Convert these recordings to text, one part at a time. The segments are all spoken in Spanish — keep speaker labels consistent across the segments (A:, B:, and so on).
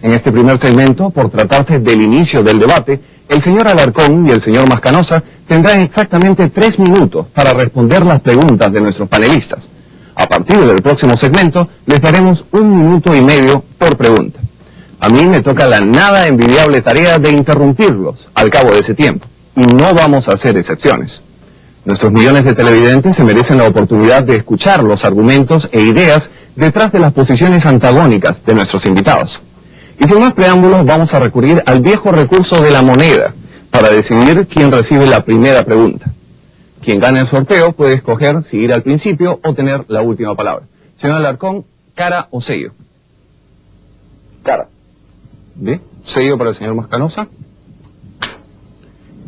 A: En este primer segmento, por tratarse del inicio del debate, el señor Alarcón y el señor Mascanosa tendrán exactamente 3 minutos para responder las preguntas de nuestros panelistas. A partir del próximo segmento, les daremos 1 minuto y medio por pregunta. A mí me toca la nada envidiable tarea de interrumpirlos al cabo de ese tiempo, y no vamos a hacer excepciones. Nuestros millones de televidentes se merecen la oportunidad de escuchar los argumentos e ideas detrás de las posiciones antagónicas de nuestros invitados. Y sin más preámbulos, vamos a recurrir al viejo recurso de la moneda para decidir quién recibe la primera pregunta. Quien gane el sorteo puede escoger si ir al principio o tener la última palabra. Señor Alarcón, ¿cara o sello?
B: Cara.
A: ¿Bien? Sello para el señor Mascanosa.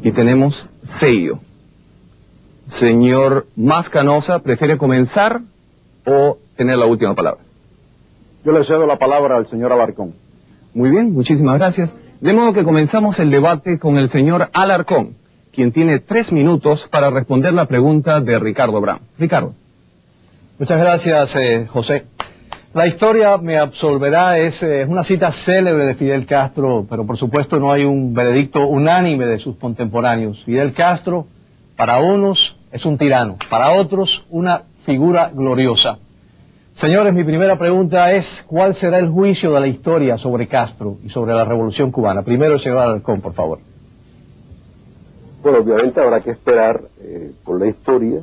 A: Y tenemos sello. Señor Mascanosa, ¿prefiere comenzar o tener la última palabra?
B: Yo le cedo la palabra al señor Alarcón.
A: Muy bien, muchísimas gracias. De modo que comenzamos el debate con el señor Alarcón, quien tiene 3 minutos para responder la pregunta de Ricardo Brown. Ricardo.
C: Muchas gracias, José. La historia me absolverá, es una cita célebre de Fidel Castro, pero por supuesto no hay un veredicto unánime de sus contemporáneos. Fidel Castro, para unos, es un tirano, para otros, una figura gloriosa. Señores, mi primera pregunta es, ¿cuál será el juicio de la historia sobre Castro y sobre la Revolución Cubana? Primero, el señor Alarcón, por favor.
B: Bueno, obviamente habrá que esperar por la historia.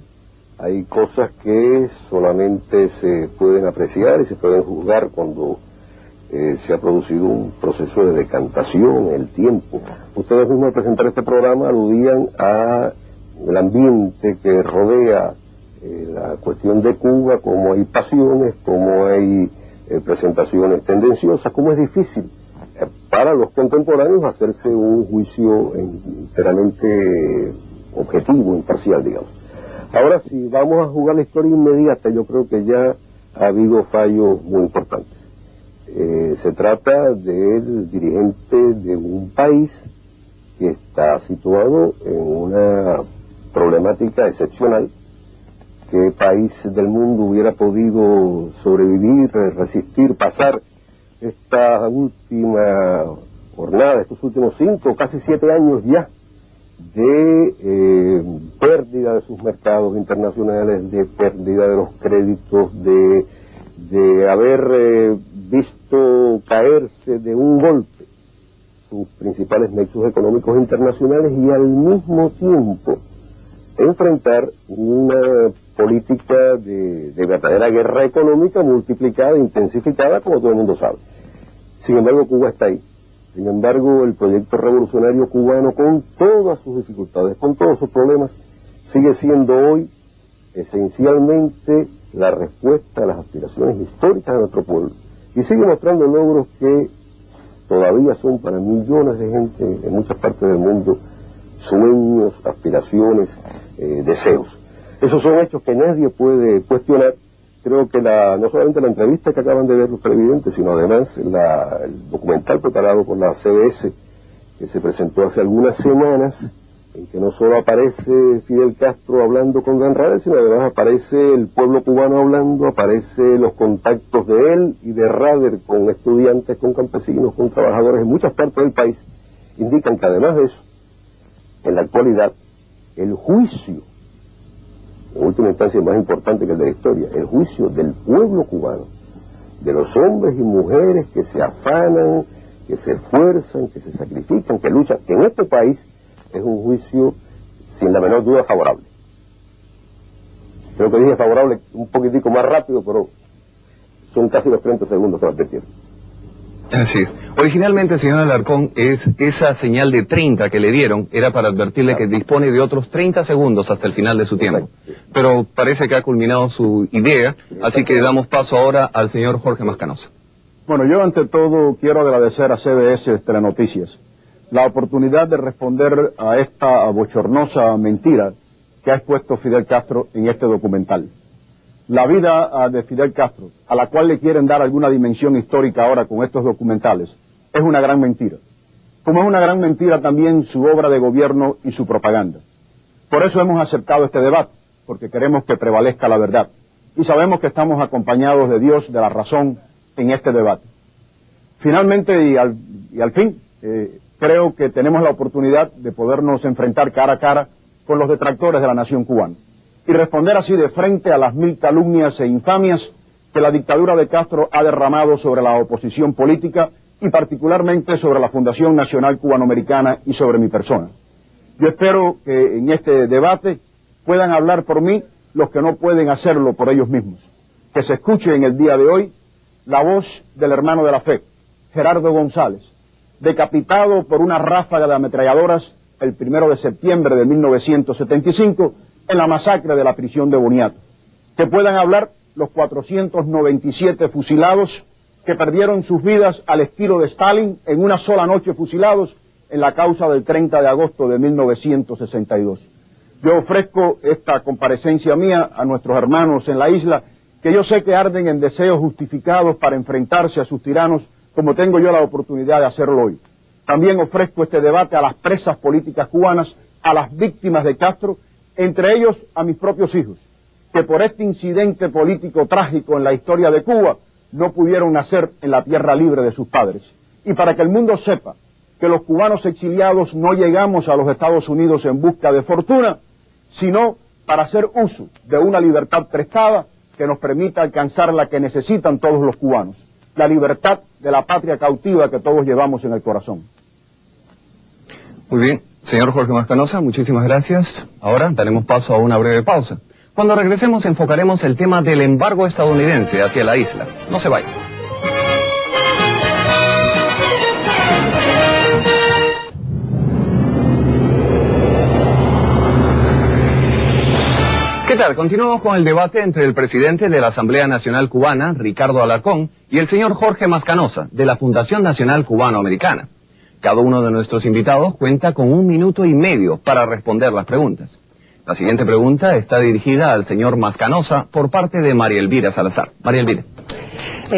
B: Hay cosas que solamente se pueden apreciar y se pueden juzgar cuando se ha producido un proceso de decantación en el tiempo. Ustedes mismos al presentar este programa aludían a el ambiente que rodea la cuestión de Cuba, cómo hay pasiones, cómo hay presentaciones tendenciosas, cómo es difícil para los contemporáneos hacerse un juicio enteramente objetivo, imparcial, digamos. Ahora, si vamos a jugar la historia inmediata, yo creo que ya ha habido fallos muy importantes. Se trata del dirigente de un país que está situado en una problemática excepcional. ¿Qué país del mundo hubiera podido sobrevivir, resistir, pasar esta última jornada, estos últimos 5, casi 7 años ya de pérdida de sus mercados internacionales, de pérdida de los créditos, de haber visto caerse de un golpe sus principales nexos económicos internacionales y al mismo tiempo enfrentar una política de verdadera guerra económica multiplicada, intensificada, como todo el mundo sabe. Sin embargo, Cuba está ahí. Sin embargo, el proyecto revolucionario cubano, con todas sus dificultades, con todos sus problemas, sigue siendo hoy esencialmente la respuesta a las aspiraciones históricas de nuestro pueblo. Y sigue mostrando logros que todavía son para millones de gente en muchas partes del mundo sueños, aspiraciones, deseos. Esos son hechos que nadie puede cuestionar. Creo que no solamente la entrevista que acaban de ver los televidentes, sino además el documental preparado por la CBS, que se presentó hace algunas semanas, en que no solo aparece Fidel Castro hablando con Dan Rader, sino además aparece el pueblo cubano hablando, aparece los contactos de él y de Rader con estudiantes, con campesinos, con trabajadores en muchas partes del país, indican que además de eso, en la actualidad, el juicio, en última instancia más importante que el de la historia, el juicio del pueblo cubano, de los hombres y mujeres que se afanan, que se esfuerzan, que se sacrifican, que luchan, que en este país es un juicio sin la menor duda favorable. Creo que dije favorable un poquitico más rápido, pero son casi los 30 segundos que va a advertir.
A: Así es. Originalmente, señor Alarcón, esa señal de 30 que le dieron era para advertirle que dispone de otros 30 segundos hasta el final de su tiempo. Pero parece que ha culminado su idea, así que damos paso ahora al señor Jorge Mascanosa.
D: Bueno, yo ante todo quiero agradecer a CBS Telenoticias la oportunidad de responder a esta bochornosa mentira que ha expuesto Fidel Castro en este documental. La vida de Fidel Castro, a la cual le quieren dar alguna dimensión histórica ahora con estos documentales, es una gran mentira. Como es una gran mentira también su obra de gobierno y su propaganda. Por eso hemos aceptado este debate, porque queremos que prevalezca la verdad. Y sabemos que estamos acompañados de Dios, de la razón, en este debate. Finalmente y al fin, creo que tenemos la oportunidad de podernos enfrentar cara a cara con los detractores de la nación cubana y responder así de frente a las 1000 calumnias e infamias que la dictadura de Castro ha derramado sobre la oposición política y particularmente sobre la Fundación Nacional Cubanoamericana y sobre mi persona. Yo espero que en este debate puedan hablar por mí los que no pueden hacerlo por ellos mismos. Que se escuche en el día de hoy la voz del hermano de la fe, Gerardo González, decapitado por una ráfaga de ametralladoras el 1 de septiembre de 1975 en la masacre de la prisión de Boniato. Que puedan hablar los 497 fusilados que perdieron sus vidas al estilo de Stalin en una sola noche fusilados en la causa del 30 de agosto de 1962. Yo ofrezco esta comparecencia mía a nuestros hermanos en la isla, que yo sé que arden en deseos justificados para enfrentarse a sus tiranos, como tengo yo la oportunidad de hacerlo hoy. También ofrezco este debate a las presas políticas cubanas, a las víctimas de Castro, entre ellos a mis propios hijos, que por este incidente político trágico en la historia de Cuba no pudieron nacer en la tierra libre de sus padres. Y para que el mundo sepa que los cubanos exiliados no llegamos a los Estados Unidos en busca de fortuna, sino para hacer uso de una libertad prestada que nos permita alcanzar la que necesitan todos los cubanos, la libertad de la patria cautiva que todos llevamos en el corazón.
A: Muy bien, señor Jorge Mascanosa, muchísimas gracias. Ahora daremos paso a una breve pausa. Cuando regresemos enfocaremos el tema del embargo estadounidense hacia la isla. No se vayan. ¿Qué tal? Continuamos con el debate entre el presidente de la Asamblea Nacional Cubana, Ricardo Alarcón, y el señor Jorge Mascanosa, de la Fundación Nacional Cubanoamericana. Cada uno de nuestros invitados cuenta con 1 minuto y medio para responder las preguntas. La siguiente pregunta está dirigida al señor Mascanosa por parte de María Elvira Salazar. María Elvira.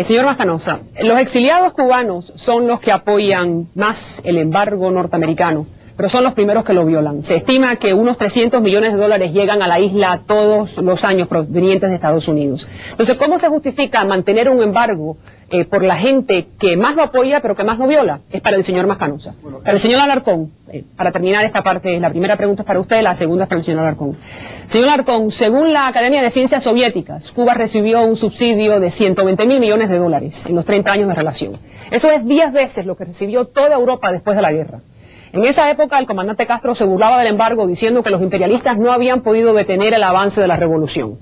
E: Señor Mascanosa, los exiliados cubanos son los que apoyan más el embargo norteamericano, pero son los primeros que lo violan. Se estima que unos 300 millones de dólares llegan a la isla todos los años provenientes de Estados Unidos. Entonces, ¿cómo se justifica mantener un embargo por la gente que más lo apoya, pero que más lo viola? Es para el señor Mascanosa. Para el señor Alarcón, para terminar esta parte, la primera pregunta es para usted, la segunda es para el señor Alarcón. Señor Alarcón, según la Academia de Ciencias Soviéticas, Cuba recibió un subsidio de 120.000 millones de dólares en los 30 años de relación. Eso es 10 veces lo que recibió toda Europa después de la guerra. En esa época el comandante Castro se burlaba del embargo diciendo que los imperialistas no habían podido detener el avance de la revolución.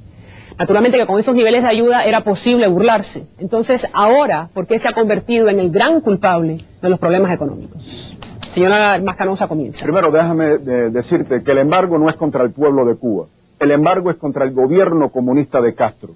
E: Naturalmente que con esos niveles de ayuda era posible burlarse. Entonces ahora, ¿por qué se ha convertido en el gran culpable de los problemas económicos? Señora Mascanosa, comienza.
D: Primero déjame decirte que el embargo no es contra el pueblo de Cuba. El embargo es contra el gobierno comunista de Castro.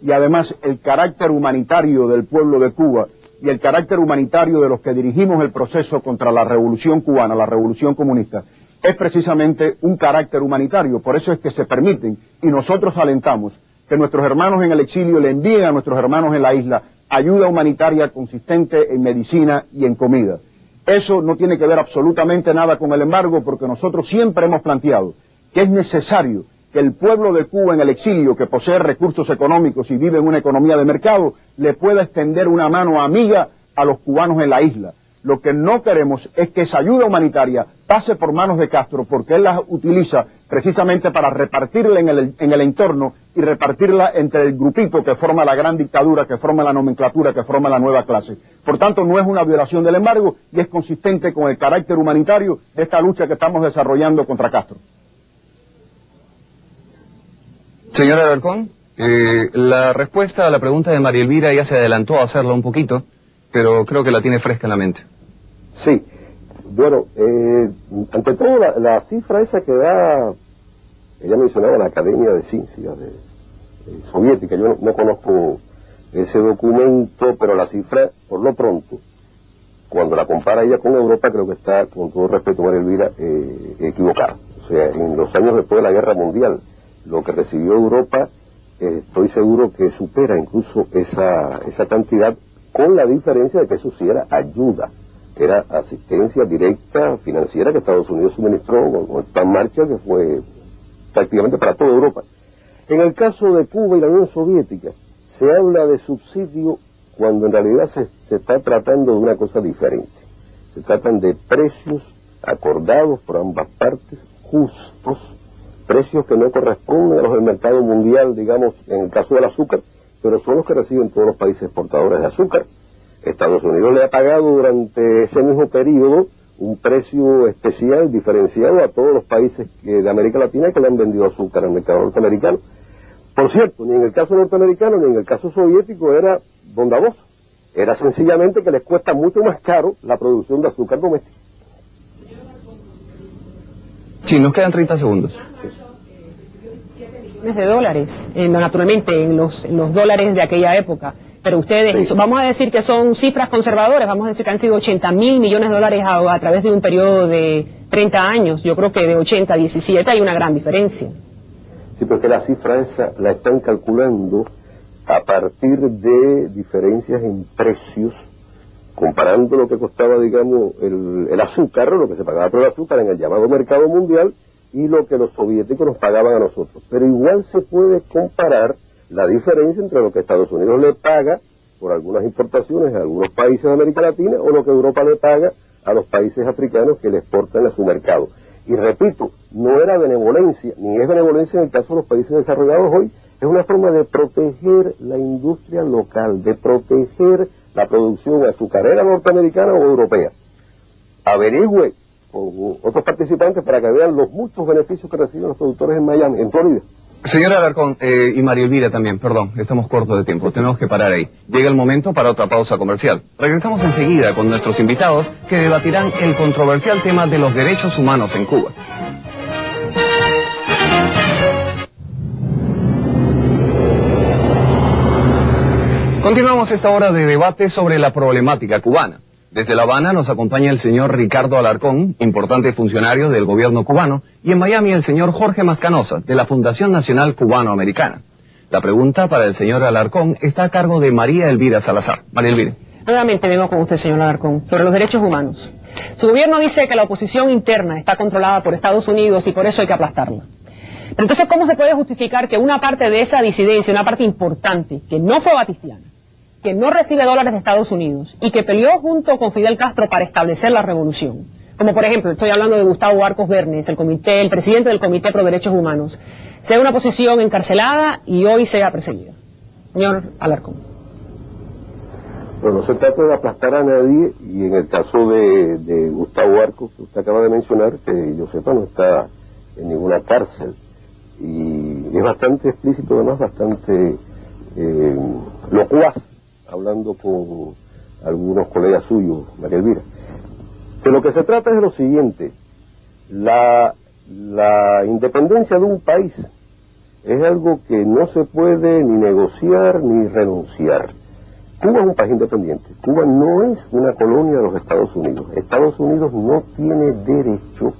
D: Y además el carácter humanitario del pueblo de Cuba y el carácter humanitario de los que dirigimos el proceso contra la revolución cubana, la revolución comunista, es precisamente un carácter humanitario. Por eso es que se permiten, y nosotros alentamos, que nuestros hermanos en el exilio le envíen a nuestros hermanos en la isla ayuda humanitaria consistente en medicina y en comida. Eso no tiene que ver absolutamente nada con el embargo, porque nosotros siempre hemos planteado que es necesario que el pueblo de Cuba en el exilio, que posee recursos económicos y vive en una economía de mercado, le pueda extender una mano amiga a los cubanos en la isla. Lo que no queremos es que esa ayuda humanitaria pase por manos de Castro, porque él la utiliza precisamente para repartirla en el entorno y repartirla entre el grupito que forma la gran dictadura, que forma la nomenclatura, que forma la nueva clase. Por tanto, no es una violación del embargo y es consistente con el carácter humanitario de esta lucha que estamos desarrollando contra Castro.
A: Señor Alarcón, la respuesta a la pregunta de María Elvira ya se adelantó a hacerla un poquito, pero creo que la tiene fresca en la mente.
B: Sí, bueno, ante todo la cifra esa que da, ella mencionaba la Academia de Ciencias soviética, yo no conozco ese documento, pero la cifra, por lo pronto, cuando la compara ella con Europa, creo que está, con todo respeto María Elvira, equivocada. O sea, en los años después de la Guerra Mundial, lo que recibió Europa, estoy seguro que supera incluso esa cantidad, con la diferencia de que eso sí era ayuda, era asistencia directa financiera que Estados Unidos suministró con esta marcha que fue prácticamente para toda Europa. En el caso de Cuba y la Unión Soviética, se habla de subsidio cuando en realidad se está tratando de una cosa diferente. Se tratan de precios acordados por ambas partes, justos, precios que no corresponden a los del mercado mundial, digamos, en el caso del azúcar, pero son los que reciben todos los países exportadores de azúcar. Estados Unidos le ha pagado durante ese mismo periodo un precio especial, diferenciado a todos los países de América Latina que le han vendido azúcar al mercado norteamericano. Por cierto, ni en el caso norteamericano ni en el caso soviético era bondadoso. Era sencillamente que les cuesta mucho más caro la producción de azúcar doméstica.
A: Sí, nos quedan 30 segundos.
E: De dólares, naturalmente en los dólares de aquella época, pero ustedes, sí, vamos a decir que son cifras conservadoras, vamos a decir que han sido 80.000 millones de dólares a través de un periodo de 30 años, yo creo que de 80 a 17 hay una gran diferencia.
B: Sí, pero es que la cifra esa la están calculando a partir de diferencias en precios, comparando lo que costaba, digamos, el azúcar, o lo que se pagaba por el azúcar en el llamado mercado mundial, y lo que los soviéticos nos pagaban a nosotros. Pero igual se puede comparar la diferencia entre lo que Estados Unidos le paga por algunas importaciones a algunos países de América Latina o lo que Europa le paga a los países africanos que le exportan a su mercado. Y repito, no era benevolencia, ni es benevolencia en el caso de los países desarrollados hoy, es una forma de proteger la industria local, de proteger la producción azucarera norteamericana o europea. Averigüe con otros participantes para que vean los muchos beneficios que reciben los productores en Miami, en Florida.
A: Señora Alarcón, y María Elvira también, perdón, estamos cortos de tiempo, tenemos que parar ahí. Llega el momento para otra pausa comercial. Regresamos enseguida con nuestros invitados que debatirán el controversial tema de los derechos humanos en Cuba. Continuamos esta hora de debate sobre la problemática cubana. Desde La Habana nos acompaña el señor Ricardo Alarcón, importante funcionario del gobierno cubano, y en Miami el señor Jorge Mascanosa, de la Fundación Nacional Cubano-Americana. La pregunta para el señor Alarcón está a cargo de María Elvira Salazar. María Elvira.
E: Nuevamente vengo con usted, señor Alarcón, sobre los derechos humanos. Su gobierno dice que la oposición interna está controlada por Estados Unidos y por eso hay que aplastarla. Pero entonces, ¿cómo se puede justificar que una parte de esa disidencia, una parte importante, que no fue batistiana, que no recibe dólares de Estados Unidos y que peleó junto con Fidel Castro para establecer la revolución, como por ejemplo, estoy hablando de Gustavo Arcos Bernes, el presidente del Comité Pro Derechos Humanos, sea una posición encarcelada y hoy sea perseguida? Señor Alarcón.
B: Bueno, no se trata de aplastar a nadie, y en el caso de Gustavo Arcos, que usted acaba de mencionar, que yo sepa no está en ninguna cárcel, y es bastante explícito, además bastante locuaz, hablando con algunos colegas suyos, María Elvira. De lo que se trata es de lo siguiente: la independencia de un país es algo que no se puede ni negociar ni renunciar. Cuba es un país independiente. Cuba no es una colonia de los Estados Unidos. Estados Unidos no tiene derecho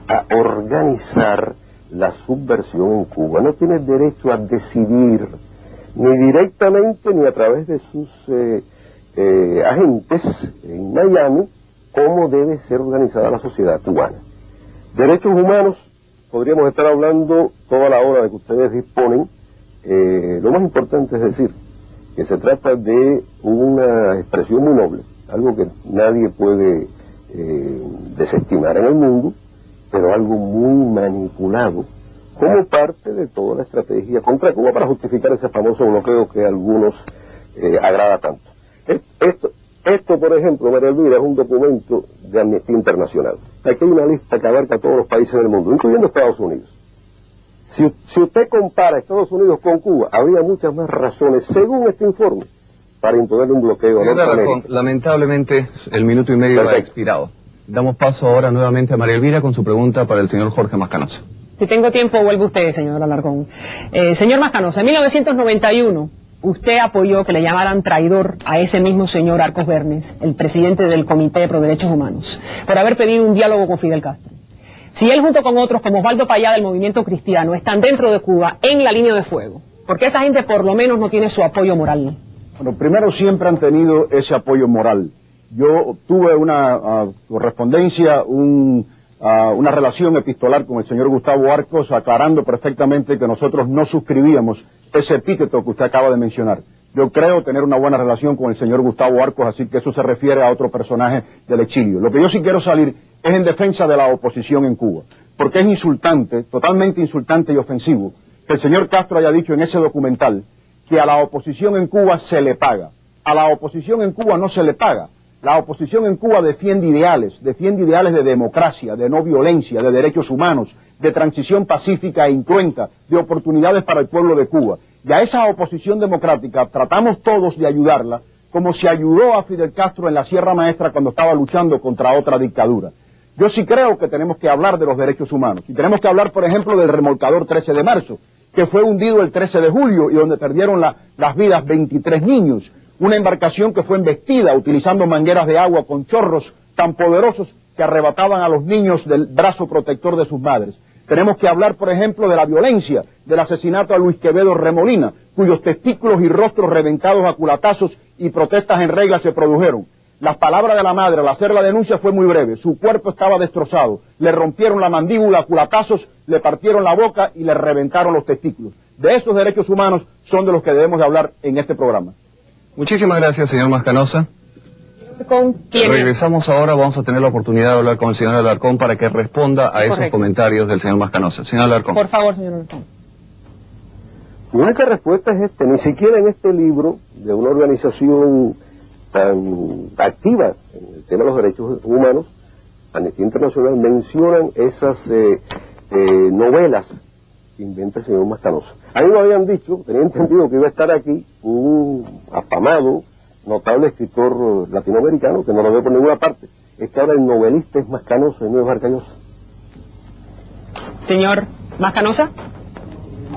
B: a organizar la subversión en Cuba, no tiene derecho a decidir ni directamente ni a través de sus agentes en Miami cómo debe ser organizada la sociedad cubana. Derechos humanos, podríamos estar hablando toda la hora de que ustedes disponen. Lo más importante es decir que se trata de una expresión muy noble, algo que nadie puede desestimar en el mundo, pero algo muy manipulado como parte de toda la estrategia contra Cuba para justificar ese famoso bloqueo que a algunos agrada tanto. Esto, por ejemplo, María Elvira, es un documento de Amnistía Internacional. Aquí hay una lista que abarca a todos los países del mundo, incluyendo Estados Unidos. Si usted compara Estados Unidos con Cuba, habría muchas más razones, según este informe, para imponer un bloqueo.
A: Lamentablemente, el minuto y medio ha expirado. Damos paso ahora nuevamente a María Elvira con su pregunta para el señor Jorge Mascanosa.
E: Si tengo tiempo, vuelve usted, señor Alarcón. Señor Mascanosa, en 1991, usted apoyó que le llamaran traidor a ese mismo señor Arcos Bernes, el presidente del Comité Pro Derechos Humanos, por haber pedido un diálogo con Fidel Castro. Si él junto con otros, como Osvaldo Payá del Movimiento Cristiano, están dentro de Cuba, en la línea de fuego, ¿por qué esa gente por lo menos no tiene su apoyo moral?
D: Bueno, primero siempre han tenido ese apoyo moral. Yo tuve una correspondencia, una relación epistolar con el señor Gustavo Arcos, aclarando perfectamente que nosotros no suscribíamos ese epíteto que usted acaba de mencionar. Yo creo tener una buena relación con el señor Gustavo Arcos, así que eso se refiere a otro personaje del exilio. Lo que yo sí quiero salir es en defensa de la oposición en Cuba, porque es insultante, totalmente insultante y ofensivo, que el señor Castro haya dicho en ese documental que a la oposición en Cuba se le paga. A la oposición en Cuba no se le paga. La oposición en Cuba defiende ideales de democracia, de no violencia, de derechos humanos, de transición pacífica e incruenta, de oportunidades para el pueblo de Cuba. Y a esa oposición democrática tratamos todos de ayudarla, como se ayudó a Fidel Castro en la Sierra Maestra cuando estaba luchando contra otra dictadura. Yo sí creo que tenemos que hablar de los derechos humanos, y tenemos que hablar, por ejemplo, del remolcador 13 de marzo, que fue hundido el 13 de julio y donde perdieron las vidas 23 niños. Una embarcación que fue embestida utilizando mangueras de agua con chorros tan poderosos que arrebataban a los niños del brazo protector de sus madres. Tenemos que hablar, por ejemplo, de la violencia, del asesinato a Luis Quevedo Remolina, cuyos testículos y rostros reventados a culatazos y protestas en regla se produjeron. Las palabras de la madre al hacer la denuncia fue muy breve. Su cuerpo estaba destrozado. Le rompieron la mandíbula a culatazos, le partieron la boca y le reventaron los testículos. De esos derechos humanos son de los que debemos de hablar en este programa.
A: Muchísimas gracias, señor Mascanosa.
E: ¿Con quién?
A: Regresamos ahora, vamos a tener la oportunidad de hablar con el señor Alarcón para que responda a esos comentarios del señor Mascanosa. Señor Alarcón.
E: Por favor, señor Alarcón.
B: Mi única respuesta es ni siquiera en este libro de una organización tan activa en el tema de los derechos humanos, Amnistía Internacional, mencionan esas novelas que inventa el señor Mascanosa. A mí me habían dicho, tenía entendido que iba a estar aquí un afamado, notable escritor latinoamericano, que no lo veo por ninguna parte. Es que ahora el novelista es Mascanosa y no es Vargas Llosa.
E: Señor Mascanosa,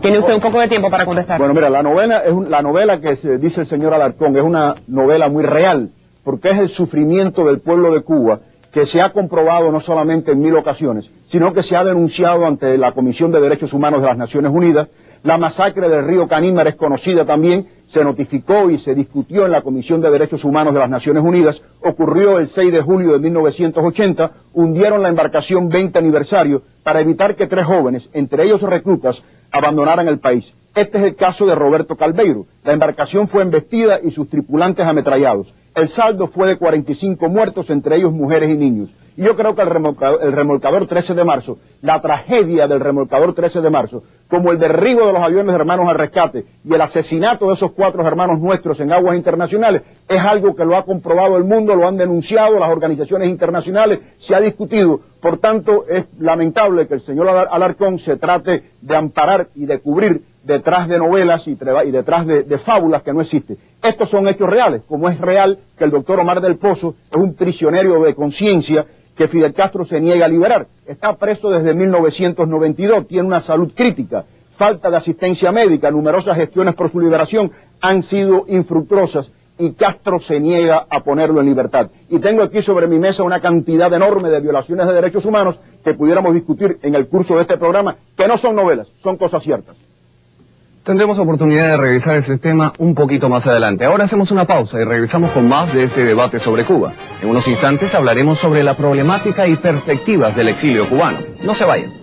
E: tiene usted un poco de tiempo para contestar.
D: Bueno, mira, la novela que dice el señor Alarcón es una novela muy real, porque es el sufrimiento del pueblo de Cuba, que se ha comprobado no solamente en 1000 ocasiones, sino que se ha denunciado ante la Comisión de Derechos Humanos de las Naciones Unidas. La masacre del río Canímar es conocida también, se notificó y se discutió en la Comisión de Derechos Humanos de las Naciones Unidas, ocurrió el 6 de julio de 1980, hundieron la embarcación 20 aniversario para evitar que 3 jóvenes, entre ellos reclutas, abandonaran el país. Este es el caso de Roberto Calveiro. La embarcación fue embestida y sus tripulantes ametrallados. El saldo fue de 45 muertos, entre ellos mujeres y niños. Y yo creo que el remolcador 13 de marzo, la tragedia del remolcador 13 de marzo, como el derribo de los aviones de Hermanos al Rescate y el asesinato de esos 4 hermanos nuestros en aguas internacionales, es algo que lo ha comprobado el mundo, lo han denunciado las organizaciones internacionales, se ha discutido. Por tanto, es lamentable que el señor Alarcón se trate de amparar y de cubrir detrás de novelas y detrás de fábulas que no existen. Estos son hechos reales, como es real que el doctor Omar del Pozo es un prisionero de conciencia que Fidel Castro se niega a liberar. Está preso desde 1992, tiene una salud crítica, falta de asistencia médica, numerosas gestiones por su liberación han sido infructuosas y Castro se niega a ponerlo en libertad. Y tengo aquí sobre mi mesa una cantidad enorme de violaciones de derechos humanos que pudiéramos discutir en el curso de este programa, que no son novelas, son cosas ciertas.
A: Tendremos oportunidad de revisar ese tema un poquito más adelante. Ahora hacemos una pausa y regresamos con más de este debate sobre Cuba. En unos instantes hablaremos sobre la problemática y perspectivas del exilio cubano. No se vayan.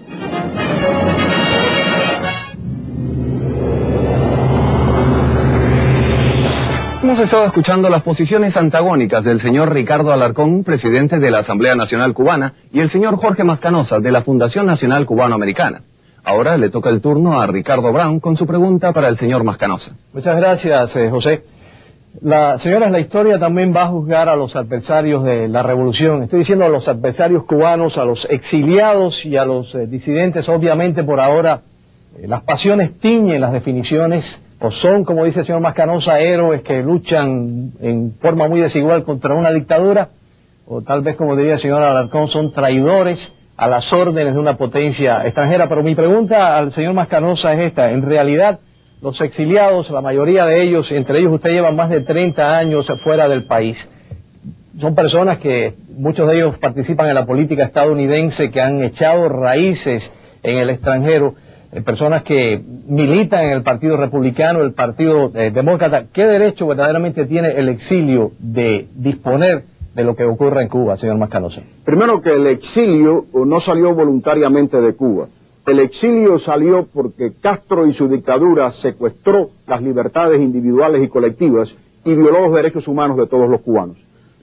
A: Hemos estado escuchando las posiciones antagónicas del señor Ricardo Alarcón, presidente de la Asamblea Nacional Cubana, y el señor Jorge Mascanosa, de la Fundación Nacional Cubano-Americana. Ahora le toca el turno a Ricardo Brown con su pregunta para el señor Mascanosa.
C: Muchas gracias, José. Señoras, la historia también va a juzgar a los adversarios de la revolución. Estoy diciendo a los adversarios cubanos, a los exiliados y a los disidentes. Obviamente, por ahora, las pasiones tiñen las definiciones, o son, como dice el señor Mascanosa, héroes que luchan en forma muy desigual contra una dictadura, o tal vez, como diría el señor Alarcón, son traidores a las órdenes de una potencia extranjera. Pero mi pregunta al señor Mascanosa es esta: en realidad, los exiliados, la mayoría de ellos, entre ellos usted lleva más de 30 años fuera del país, son personas que, muchos de ellos participan en la política estadounidense, que han echado raíces en el extranjero, personas que militan en el Partido Republicano, el Partido Demócrata. ¿Qué derecho verdaderamente tiene el exilio de disponer de lo que ocurre en Cuba, señor Mascanosa?
D: Primero, que el exilio no salió voluntariamente de Cuba. El exilio salió porque Castro y su dictadura secuestró las libertades individuales y colectivas y violó los derechos humanos de todos los cubanos.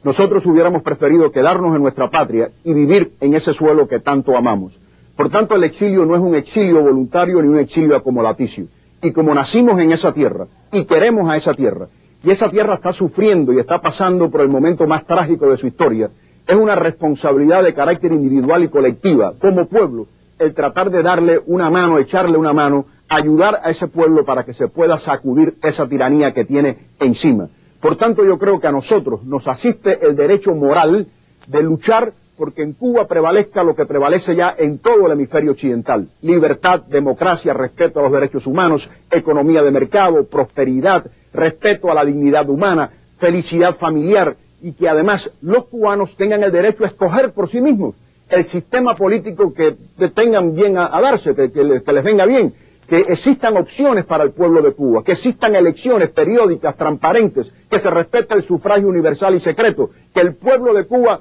D: Nosotros hubiéramos preferido quedarnos en nuestra patria y vivir en ese suelo que tanto amamos. Por tanto, el exilio no es un exilio voluntario ni un exilio acomodaticio. Y como nacimos en esa tierra y queremos a esa tierra, y esa tierra está sufriendo y está pasando por el momento más trágico de su historia, es una responsabilidad de carácter individual y colectiva, como pueblo, el tratar de darle una mano, echarle una mano, ayudar a ese pueblo para que se pueda sacudir esa tiranía que tiene encima. Por tanto, yo creo que a nosotros nos asiste el derecho moral de luchar porque en Cuba prevalezca lo que prevalece ya en todo el hemisferio occidental: libertad, democracia, respeto a los derechos humanos, economía de mercado, prosperidad, respeto a la dignidad humana, felicidad familiar, y que además los cubanos tengan el derecho a escoger por sí mismos el sistema político que tengan bien a darse, que les venga bien, que existan opciones para el pueblo de Cuba, que existan elecciones periódicas, transparentes, que se respete el sufragio universal y secreto, que el pueblo de Cuba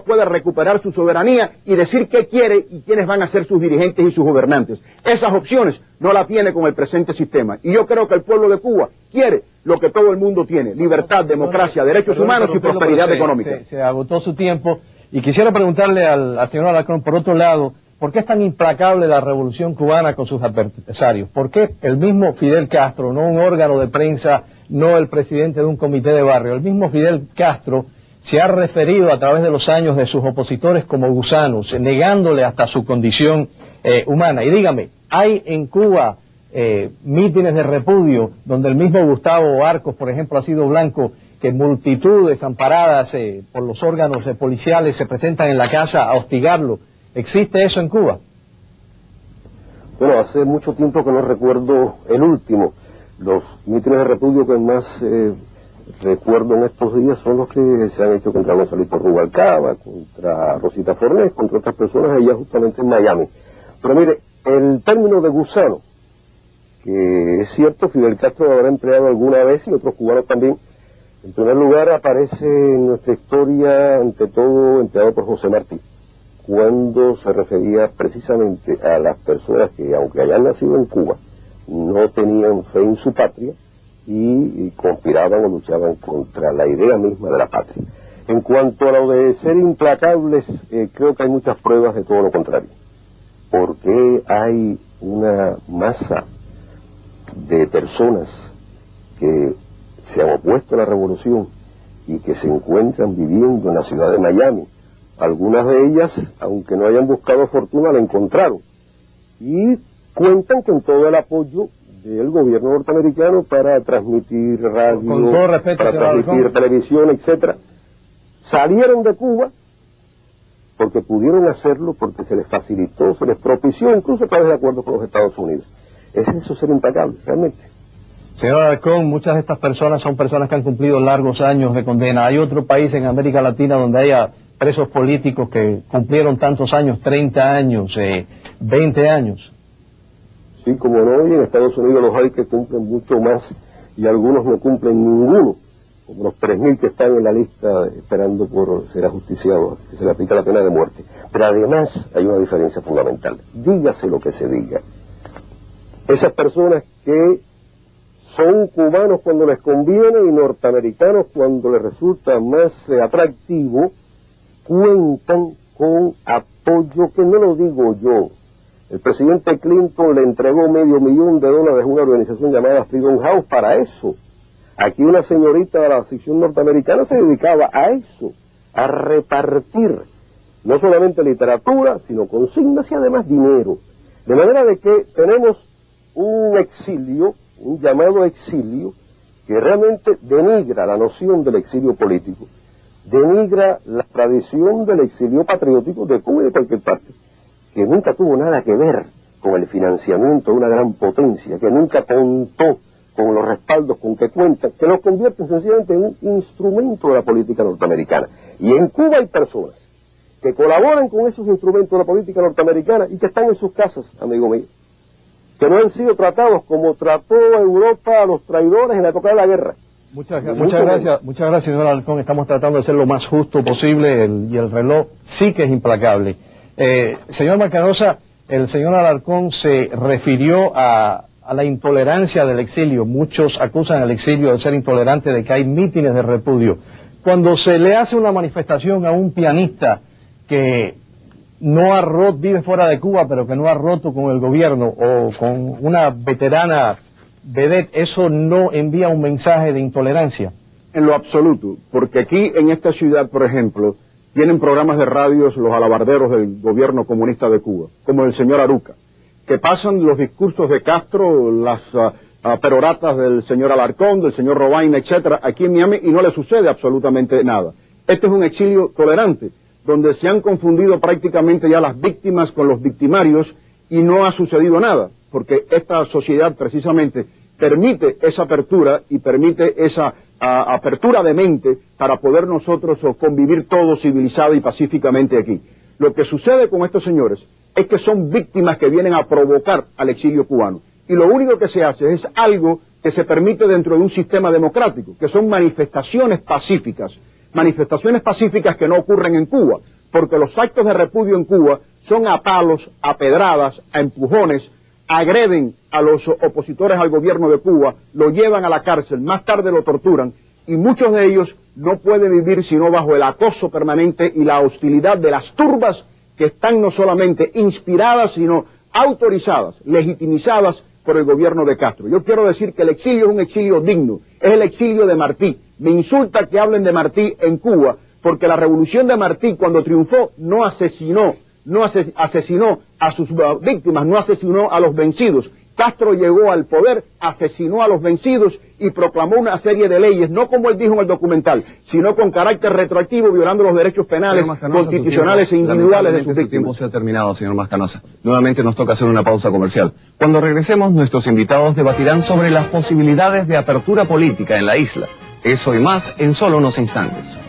D: pueda recuperar su soberanía y decir qué quiere y quiénes van a ser sus dirigentes y sus gobernantes. Esas opciones no las tiene con el presente sistema. Y yo creo que el pueblo de Cuba quiere lo que todo el mundo tiene: libertad, democracia, derechos humanos y prosperidad económica.
C: Se agotó su tiempo y quisiera preguntarle al señor Alarcón, por otro lado, ¿por qué es tan implacable la revolución cubana con sus adversarios? ¿Por qué el mismo Fidel Castro, no un órgano de prensa, no el presidente de un comité de barrio, el mismo Fidel Castro se ha referido a través de los años de sus opositores como gusanos, negándole hasta su condición humana? Y dígame, ¿hay en Cuba mítines de repudio donde el mismo Gustavo Arcos, por ejemplo, ha sido blanco, que multitudes amparadas por los órganos policiales se presentan en la casa a hostigarlo? ¿Existe eso en Cuba?
B: Bueno, hace mucho tiempo que no recuerdo el último. Los mítines de repudio que más recuerdo en estos días son los que se han hecho contra Gonzalito Rubalcaba, contra Rosita Fornés, contra otras personas allá justamente en Miami. Pero mire, el término de gusano, que es cierto, Fidel Castro lo habrá empleado alguna vez y otros cubanos también. En primer lugar, aparece en nuestra historia, ante todo, empleado por José Martí, cuando se refería precisamente a las personas que, aunque hayan nacido en Cuba, no tenían fe en su patria y conspiraban o luchaban contra la idea misma de la patria. En cuanto a lo de ser implacables, creo que hay muchas pruebas de todo lo contrario, porque hay una masa de personas que se han opuesto a la revolución y que se encuentran viviendo en la ciudad de Miami. Algunas de ellas, aunque no hayan buscado fortuna, la encontraron y cuentan con todo el apoyo del gobierno norteamericano para transmitir radio,
C: con todo respeto,
B: para transmitir televisión, etcétera. Salieron de Cuba porque pudieron hacerlo, porque se les facilitó, se les propició, incluso a través de acuerdos con los Estados Unidos. ¿Es eso ser implacable, realmente?
C: Señor Alarcón, muchas de estas personas son personas que han cumplido largos años de condena. ¿Hay otro país en América Latina donde haya presos políticos que cumplieron tantos años, 30 años, 20 años?
B: Sí, como no, y en Estados Unidos los hay que cumplen mucho más y algunos no cumplen ninguno, como los 3.000 que están en la lista esperando por ser ajusticiados, que se le aplica la pena de muerte. Pero además hay una diferencia fundamental, dígase lo que se diga. Esas personas que son cubanos cuando les conviene y norteamericanos cuando les resulta más atractivo, cuentan con apoyo que no lo digo yo. El presidente Clinton le entregó $500,000 a una organización llamada Freedom House para eso. Aquí una señorita de la sección norteamericana se dedicaba a eso, a repartir no solamente literatura, sino consignas y además dinero. De manera de que tenemos un exilio, un llamado exilio, que realmente denigra la noción del exilio político, denigra la tradición del exilio patriótico de Cuba y de cualquier parte, que nunca tuvo nada que ver con el financiamiento de una gran potencia, que nunca contó con los respaldos con que cuenta, que los convierten sencillamente en un instrumento de la política norteamericana. Y en Cuba hay personas que colaboran con esos instrumentos de la política norteamericana y que están en sus casas, amigo mío, que no han sido tratados como trató Europa a los traidores en la época de la guerra.
C: Muchas gracias, señor Alarcón. Estamos tratando de ser lo más justo posible y el reloj sí que es implacable. Señor Macanosa, el señor Alarcón se refirió a la intolerancia del exilio. Muchos acusan al exilio de ser intolerante, de que hay mítines de repudio. Cuando se le hace una manifestación a un pianista que vive fuera de Cuba, pero que no ha roto con el gobierno, o con una veterana vedette, ¿eso no envía un mensaje de intolerancia?
D: En lo absoluto, porque aquí en esta ciudad, por ejemplo, tienen programas de radios los alabarderos del gobierno comunista de Cuba, como el señor Aruca, que pasan los discursos de Castro, las peroratas del señor Alarcón, del señor Robaina, etcétera, aquí en Miami, y no le sucede absolutamente nada. Este es un exilio tolerante, donde se han confundido prácticamente ya las víctimas con los victimarios y no ha sucedido nada, porque esta sociedad precisamente permite esa apertura y permite esa apertura de mente para poder nosotros convivir todos civilizado y pacíficamente aquí. Lo que sucede con estos señores es que son víctimas que vienen a provocar al exilio cubano. Y lo único que se hace es algo que se permite dentro de un sistema democrático, que son manifestaciones pacíficas que no ocurren en Cuba, porque los actos de repudio en Cuba son a palos, a pedradas, a empujones, agreden a los opositores al gobierno de Cuba, lo llevan a la cárcel, más tarde lo torturan, y muchos de ellos no pueden vivir sino bajo el acoso permanente y la hostilidad de las turbas que están no solamente inspiradas, sino autorizadas, legitimizadas por el gobierno de Castro. Yo quiero decir que el exilio es un exilio digno, es el exilio de Martí. Me insulta que hablen de Martí en Cuba, porque la revolución de Martí, cuando triunfó, no asesinó a sus víctimas, no asesinó a los vencidos. Castro llegó al poder, asesinó a los vencidos y proclamó una serie de leyes, no como él dijo en el documental, sino con carácter retroactivo, violando los derechos penales, constitucionales e individuales de sus víctimas.
A: Su tiempo se ha terminado, señor Mascanosa. Nuevamente nos toca hacer una pausa comercial. Cuando regresemos, nuestros invitados debatirán sobre las posibilidades de apertura política en la isla. Eso y más en solo unos instantes.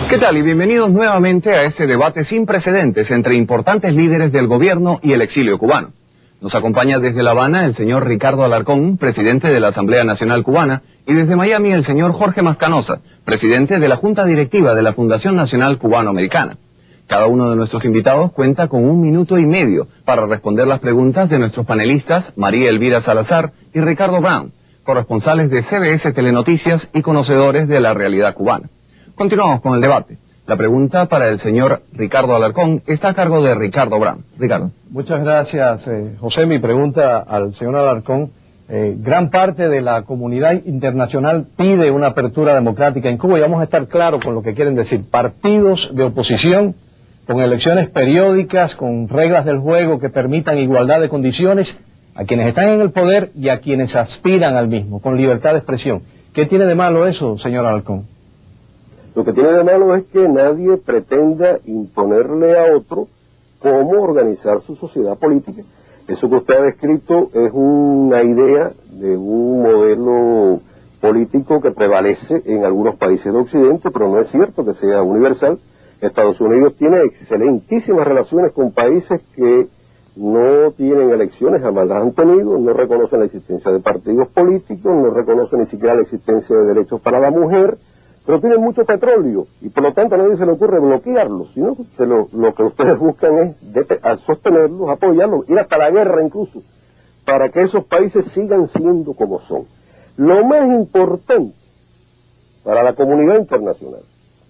A: ¿Qué tal? Y bienvenidos nuevamente a este debate sin precedentes entre importantes líderes del gobierno y el exilio cubano. Nos acompaña desde La Habana el señor Ricardo Alarcón, presidente de la Asamblea Nacional Cubana, y desde Miami el señor Jorge Mascanosa, presidente de la Junta Directiva de la Fundación Nacional Cubano-Americana. Cada uno de nuestros invitados cuenta con 1 minuto y medio para responder las preguntas de nuestros panelistas María Elvira Salazar y Ricardo Brown, corresponsales de CBS Telenoticias y conocedores de la realidad cubana. Continuamos con el debate. La pregunta para el señor Ricardo Alarcón está a cargo de Ricardo Brown. Ricardo.
C: Muchas gracias, José. Mi pregunta al señor Alarcón. Gran parte de la comunidad internacional pide una apertura democrática en Cuba y vamos a estar claros con lo que quieren decir. Partidos de oposición con elecciones periódicas, con reglas del juego que permitan igualdad de condiciones a quienes están en el poder y a quienes aspiran al mismo, con libertad de expresión. ¿Qué tiene de malo eso, señor Alarcón?
B: Lo que tiene de malo es que nadie pretenda imponerle a otro cómo organizar su sociedad política. Eso que usted ha descrito es una idea de un modelo político que prevalece en algunos países de Occidente, pero no es cierto que sea universal. Estados Unidos tiene excelentísimas relaciones con países que no tienen elecciones, jamás las han tenido, no reconocen la existencia de partidos políticos, no reconocen ni siquiera la existencia de derechos para la mujer, pero tienen mucho petróleo y por lo tanto a nadie se le ocurre bloquearlos, sino que lo que ustedes buscan es sostenerlos, apoyarlos, ir hasta la guerra incluso, para que esos países sigan siendo como son. Lo más importante para la comunidad internacional,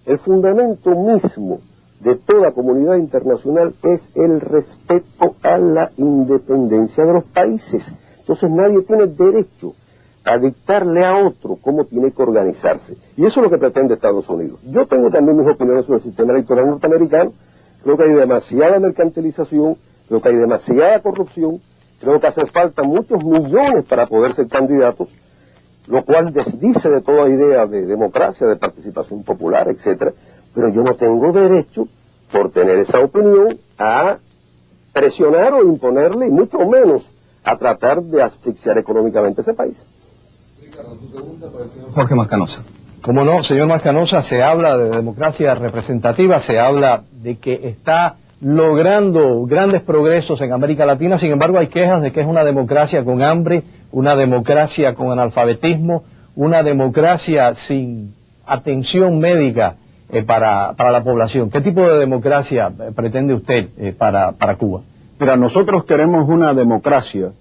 B: el fundamento mismo de toda comunidad internacional es el respeto a la independencia de los países. Entonces nadie tiene derecho a dictarle a otro cómo tiene que organizarse. Y eso es lo que pretende Estados Unidos. Yo tengo también mis opiniones sobre el sistema electoral norteamericano. Creo que hay demasiada mercantilización, creo que hay demasiada corrupción, creo que hace falta muchos millones para poder ser candidatos, lo cual desdice de toda idea de democracia, de participación popular, etcétera. Pero yo no tengo derecho, por tener esa opinión, a presionar o imponerle, y mucho menos a tratar de asfixiar económicamente ese país.
A: Ricardo, tu pregunta para el señor Jorge Mascanosa.
C: Como no, señor Mascanosa, se habla de democracia representativa, se habla de que está logrando grandes progresos en América Latina. Sin embargo, hay quejas de que es una democracia con hambre, una democracia con analfabetismo, una democracia sin atención médica para la población. ¿Qué tipo de democracia pretende usted para Cuba?
D: Mira, nosotros queremos una democracia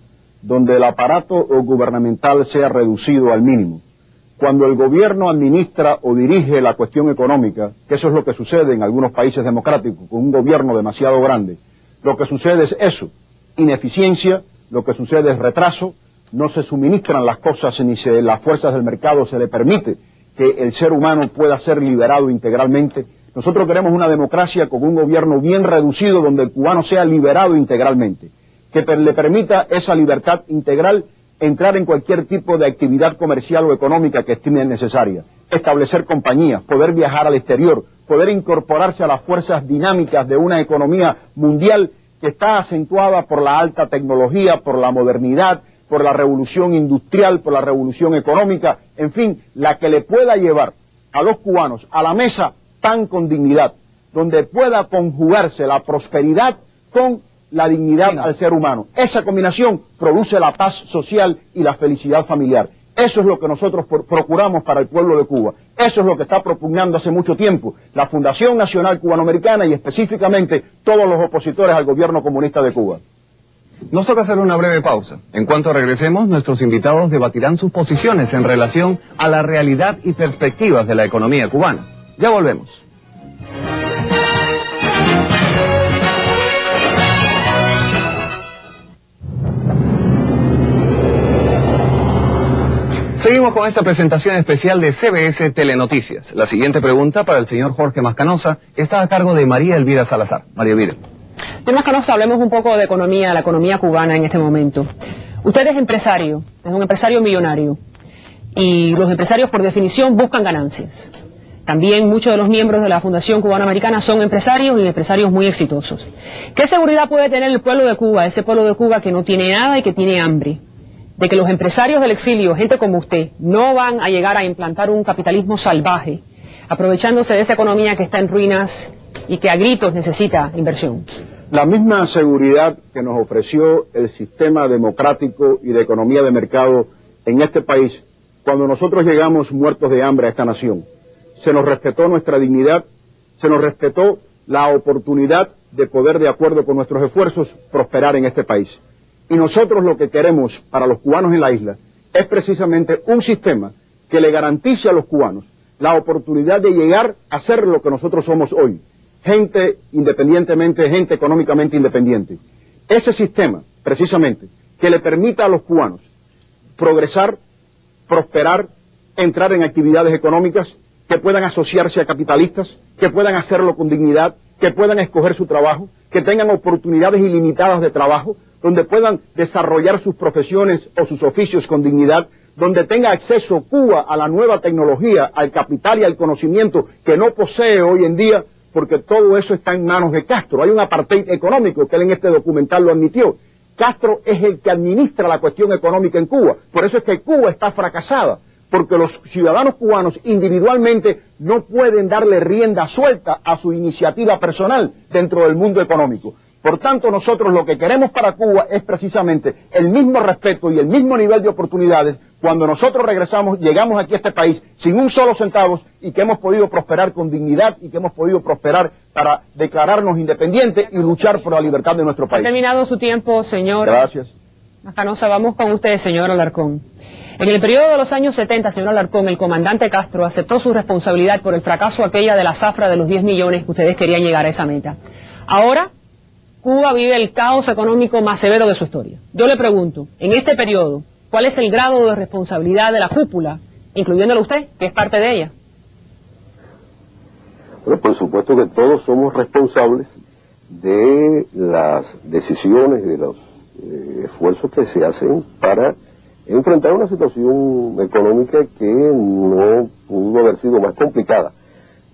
D: donde el aparato gubernamental sea reducido al mínimo. Cuando el gobierno administra o dirige la cuestión económica, que eso es lo que sucede en algunos países democráticos, con un gobierno demasiado grande, lo que sucede es eso, ineficiencia, lo que sucede es retraso, no se suministran las cosas ni las fuerzas del mercado se le permite que el ser humano pueda ser liberado integralmente. Nosotros queremos una democracia con un gobierno bien reducido donde el cubano sea liberado integralmente, que le permita esa libertad integral entrar en cualquier tipo de actividad comercial o económica que estime necesaria, establecer compañías, poder viajar al exterior, poder incorporarse a las fuerzas dinámicas de una economía mundial que está acentuada por la alta tecnología, por la modernidad, por la revolución industrial, por la revolución económica, en fin, la que le pueda llevar a los cubanos a la mesa pan con dignidad, donde pueda conjugarse la prosperidad con la dignidad al ser humano. Esa combinación produce la paz social y la felicidad familiar. Eso es lo que nosotros procuramos para el pueblo de Cuba. Eso es lo que está propugnando hace mucho tiempo la Fundación Nacional Cubanoamericana y específicamente todos los opositores al gobierno comunista de Cuba.
A: Nos toca hacer una breve pausa. En cuanto regresemos, nuestros invitados debatirán sus posiciones en relación a la realidad y perspectivas de la economía cubana. Ya volvemos. Seguimos con esta presentación especial de CBS Telenoticias. La siguiente pregunta para el señor Jorge Mascanosa está a cargo de María Elvira Salazar. María Elvira.
E: Señor Mascanosa, hablemos un poco de economía, la economía cubana en este momento. Usted es empresario, es un empresario millonario, y los empresarios por definición buscan ganancias. También muchos de los miembros de la Fundación Cubanoamericana son empresarios y empresarios muy exitosos. ¿Qué seguridad puede tener el pueblo de Cuba, ese pueblo de Cuba que no tiene nada y que tiene hambre, de que los empresarios del exilio, gente como usted, no van a llegar a implantar un capitalismo salvaje, aprovechándose de esa economía que está en ruinas y que a gritos necesita inversión?
D: La misma seguridad que nos ofreció el sistema democrático y de economía de mercado en este país, cuando nosotros llegamos muertos de hambre a esta nación. Se nos respetó nuestra dignidad, se nos respetó la oportunidad de poder, de acuerdo con nuestros esfuerzos, prosperar en este país. Y nosotros lo que queremos para los cubanos en la isla es precisamente un sistema que le garantice a los cubanos la oportunidad de llegar a ser lo que nosotros somos hoy, gente independientemente, gente económicamente independiente. Ese sistema, precisamente, que le permita a los cubanos progresar, prosperar, entrar en actividades económicas, que puedan asociarse a capitalistas, que puedan hacerlo con dignidad, que puedan escoger su trabajo, que tengan oportunidades ilimitadas de trabajo, donde puedan desarrollar sus profesiones o sus oficios con dignidad, donde tenga acceso Cuba a la nueva tecnología, al capital y al conocimiento que no posee hoy en día, porque todo eso está en manos de Castro. Hay un apartheid económico que él en este documental lo admitió. Castro es el que administra la cuestión económica en Cuba. Por eso es que Cuba está fracasada, porque los ciudadanos cubanos individualmente no pueden darle rienda suelta a su iniciativa personal dentro del mundo económico. Por tanto, nosotros lo que queremos para Cuba es precisamente el mismo respeto y el mismo nivel de oportunidades cuando nosotros regresamos, llegamos aquí a este país sin un solo centavo y que hemos podido prosperar con dignidad y que hemos podido prosperar para declararnos independientes y luchar por la libertad de nuestro país.
E: Ha terminado su tiempo, señor.
D: Gracias.
E: Mascanosa, vamos con usted, señor Alarcón. En el periodo de los años 70, señor Alarcón, el comandante Castro aceptó su responsabilidad por el fracaso aquella de la zafra de los 10 millones que ustedes querían llegar a esa meta. Ahora, Cuba vive el caos económico más severo de su historia. Yo le pregunto, en este periodo, ¿cuál es el grado de responsabilidad de la cúpula, incluyéndolo usted, que es parte de ella?
B: Bueno, por supuesto que todos somos responsables de las decisiones, de los esfuerzos que se hacen para enfrentar una situación económica que no pudo haber sido más complicada.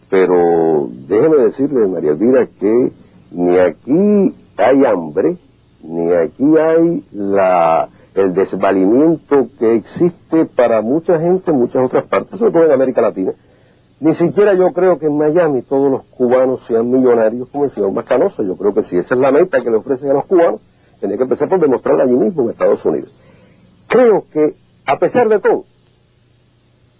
B: Pero déjeme decirle, María Elvira, que ni aquí hay hambre, ni aquí hay el desvalimiento que existe para mucha gente en muchas otras partes, sobre todo en América Latina, Ni siquiera yo creo que en Miami todos los cubanos sean millonarios como el señor Mascanosa. Yo creo que si esa es la meta que le ofrecen a los cubanos, tenía que empezar por demostrarla allí mismo en Estados Unidos. Creo que, a pesar de todo,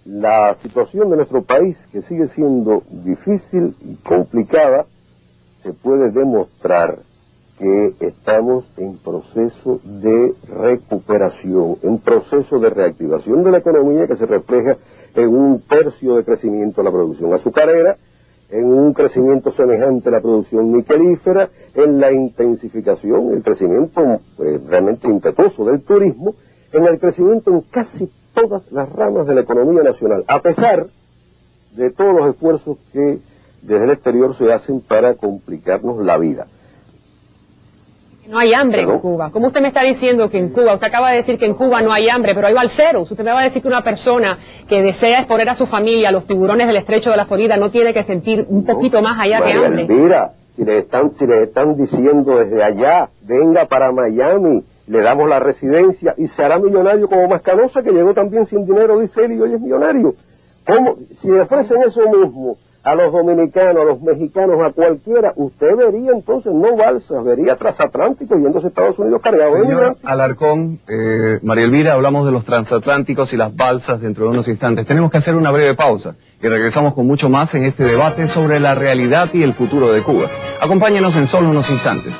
B: la situación de nuestro país, que sigue siendo difícil y complicada, se puede demostrar que estamos en proceso de recuperación, en proceso de reactivación de la economía que se refleja en un tercio de crecimiento de la producción azucarera, en un crecimiento semejante a la producción niquelífera, en la intensificación, el crecimiento realmente impetuoso del turismo, en el crecimiento en casi todas las ramas de la economía nacional, a pesar de todos los esfuerzos que desde el exterior se hacen para complicarnos la vida.
E: No hay hambre en Cuba. ¿Cómo usted me está diciendo que en Cuba, usted acaba de decir que en Cuba no hay hambre, pero hay balseros? Usted me va a decir que una persona que desea exponer a su familia a los tiburones del estrecho de la Florida no tiene que sentir un poquito más allá de hambre.
B: Mira, si les están diciendo desde allá, venga para Miami, le damos la residencia y se hará millonario como Mascanosa, que llegó también sin dinero, dice él, y hoy es millonario. ¿Cómo? Si le ofrecen eso mismo a los dominicanos, a los mexicanos, a cualquiera, usted vería entonces no balsas, vería transatlánticos yéndose a Estados Unidos cargados de migrantes.
A: Alarcón, María Elvira, hablamos de los transatlánticos y las balsas dentro de unos instantes. Tenemos que hacer una breve pausa y regresamos con mucho más en este debate sobre la realidad y el futuro de Cuba. Acompáñenos en solo unos instantes.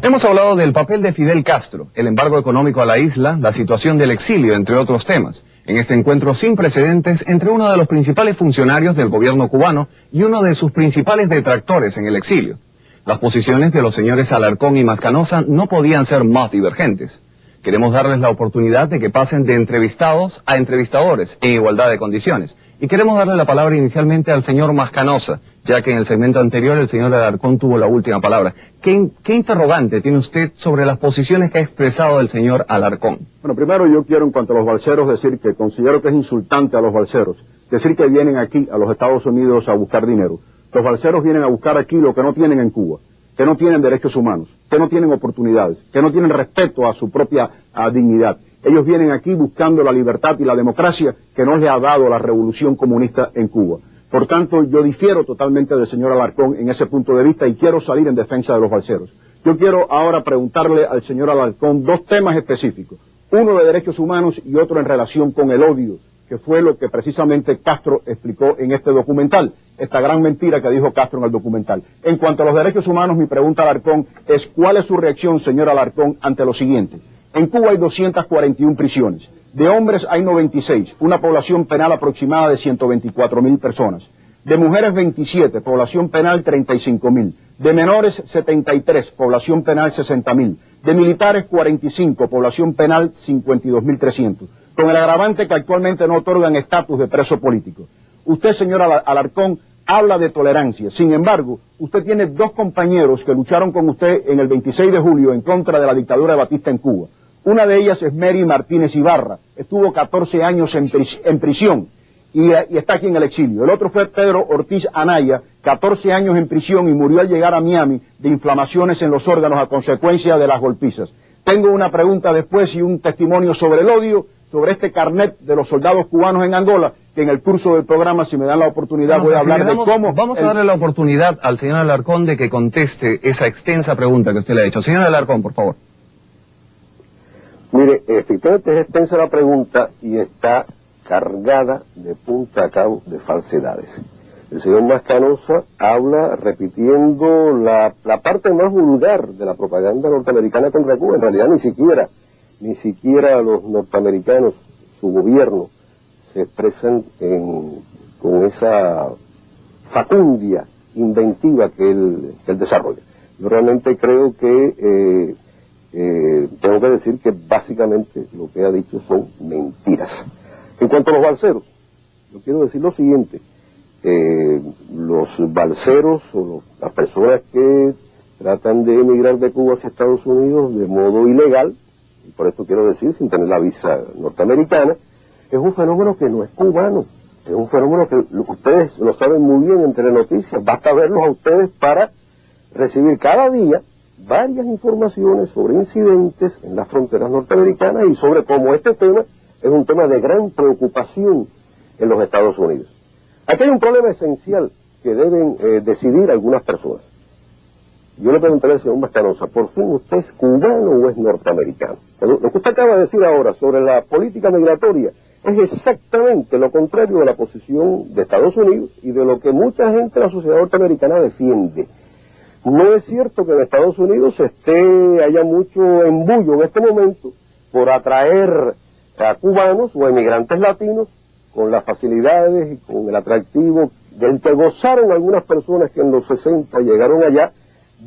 A: Hemos hablado del papel de Fidel Castro, el embargo económico a la isla, la situación del exilio, entre otros temas, en este encuentro sin precedentes entre uno de los principales funcionarios del gobierno cubano y uno de sus principales detractores en el exilio. Las posiciones de los señores Alarcón y Mascanosa no podían ser más divergentes. Queremos darles la oportunidad de que pasen de entrevistados a entrevistadores en igualdad de condiciones. Y queremos darle la palabra inicialmente al señor Mascanosa, ya que en el segmento anterior el señor Alarcón tuvo la última palabra. ¿Qué interrogante tiene usted sobre las posiciones que ha expresado el señor Alarcón?
D: Bueno, primero yo quiero en cuanto a los balseros decir que considero que es insultante a los balseros decir que vienen aquí a los Estados Unidos a buscar dinero. Los balseros vienen a buscar aquí lo que no tienen en Cuba, que no tienen derechos humanos, que no tienen oportunidades, que no tienen respeto a su propia dignidad. Ellos vienen aquí buscando la libertad y la democracia que no les ha dado la revolución comunista en Cuba. Por tanto, yo difiero totalmente del señor Alarcón en ese punto de vista y quiero salir en defensa de los balseros. Yo quiero ahora preguntarle al señor Alarcón dos temas específicos, uno de derechos humanos y otro en relación con el odio, que fue lo que precisamente Castro explicó en este documental, esta gran mentira que dijo Castro en el documental. En cuanto a los derechos humanos, mi pregunta a Alarcón es, ¿cuál es su reacción, señor Alarcón, ante lo siguiente? En Cuba hay 241 prisiones, de hombres hay 96, una población penal aproximada de 124.000 personas, de mujeres 27, población penal 35.000, de menores 73, población penal 60.000, de militares 45, población penal 52.300, con el agravante que actualmente no otorgan estatus de preso político. Usted, señor Alarcón, habla de tolerancia. Sin embargo, usted tiene dos compañeros que lucharon con usted en el 26 de julio en contra de la dictadura de Batista en Cuba. Una de ellas es Mary Martínez Ibarra. Estuvo 14 años en prisión y está aquí en el exilio. El otro fue Pedro Ortiz Anaya, 14 años en prisión y murió al llegar a Miami de inflamaciones en los órganos a consecuencia de las golpizas. Tengo una pregunta después y un testimonio sobre el odio, sobre este carnet de los soldados cubanos en Angola, que en el curso del programa, si me dan la oportunidad, voy a hablar de cómo...
A: Vamos a darle la oportunidad al señor Alarcón de que conteste esa extensa pregunta que usted le ha hecho. Señor Alarcón, por favor.
B: Mire, efectivamente es extensa la pregunta y está cargada de punta a cabo de falsedades. El señor Mascanosa habla repitiendo la parte más vulgar de la propaganda norteamericana contra Cuba. En realidad ni siquiera los norteamericanos, su gobierno, se expresan con esa facundia inventiva que él desarrolla. Yo realmente creo que tengo que decir que básicamente lo que ha dicho son mentiras. En cuanto a los balseros, yo quiero decir lo siguiente. Los balseros o las personas que tratan de emigrar de Cuba hacia Estados Unidos de modo ilegal, y por esto quiero decir sin tener la visa norteamericana, es un fenómeno que no es cubano, es un fenómeno que ustedes lo saben muy bien entre noticias, basta verlos a ustedes para recibir cada día varias informaciones sobre incidentes en las fronteras norteamericanas y sobre cómo este tema es un tema de gran preocupación en los Estados Unidos. Aquí hay un problema esencial que deben decidir algunas personas. Yo le preguntaré al señor Mascanosa, ¿por fin usted es cubano o es norteamericano? Lo que usted acaba de decir ahora sobre la política migratoria es exactamente lo contrario de la posición de Estados Unidos y de lo que mucha gente de la sociedad norteamericana defiende. No es cierto que en Estados Unidos haya mucho embullo en este momento por atraer a cubanos o emigrantes latinos con las facilidades y con el atractivo del que gozaron algunas personas que en los 60 llegaron allá,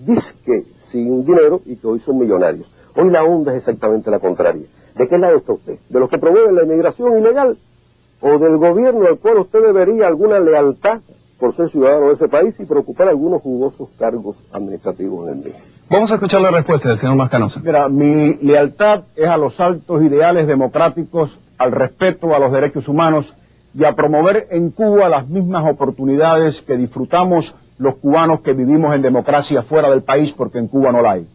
B: disque sin dinero y que hoy son millonarios. Hoy la onda es exactamente la contraria. ¿De qué lado está usted? ¿De los que promueven la inmigración ilegal? ¿O del gobierno al cual usted debería alguna lealtad por ser ciudadano de ese país y por ocupar algunos jugosos cargos administrativos en el mismo?
A: Vamos a escuchar la respuesta del señor Mascanosa.
D: Mira, mi lealtad es a los altos ideales democráticos, al respeto a los derechos humanos y a promover en Cuba las mismas oportunidades que disfrutamos los cubanos que vivimos en democracia fuera del país, porque en Cuba no la hay.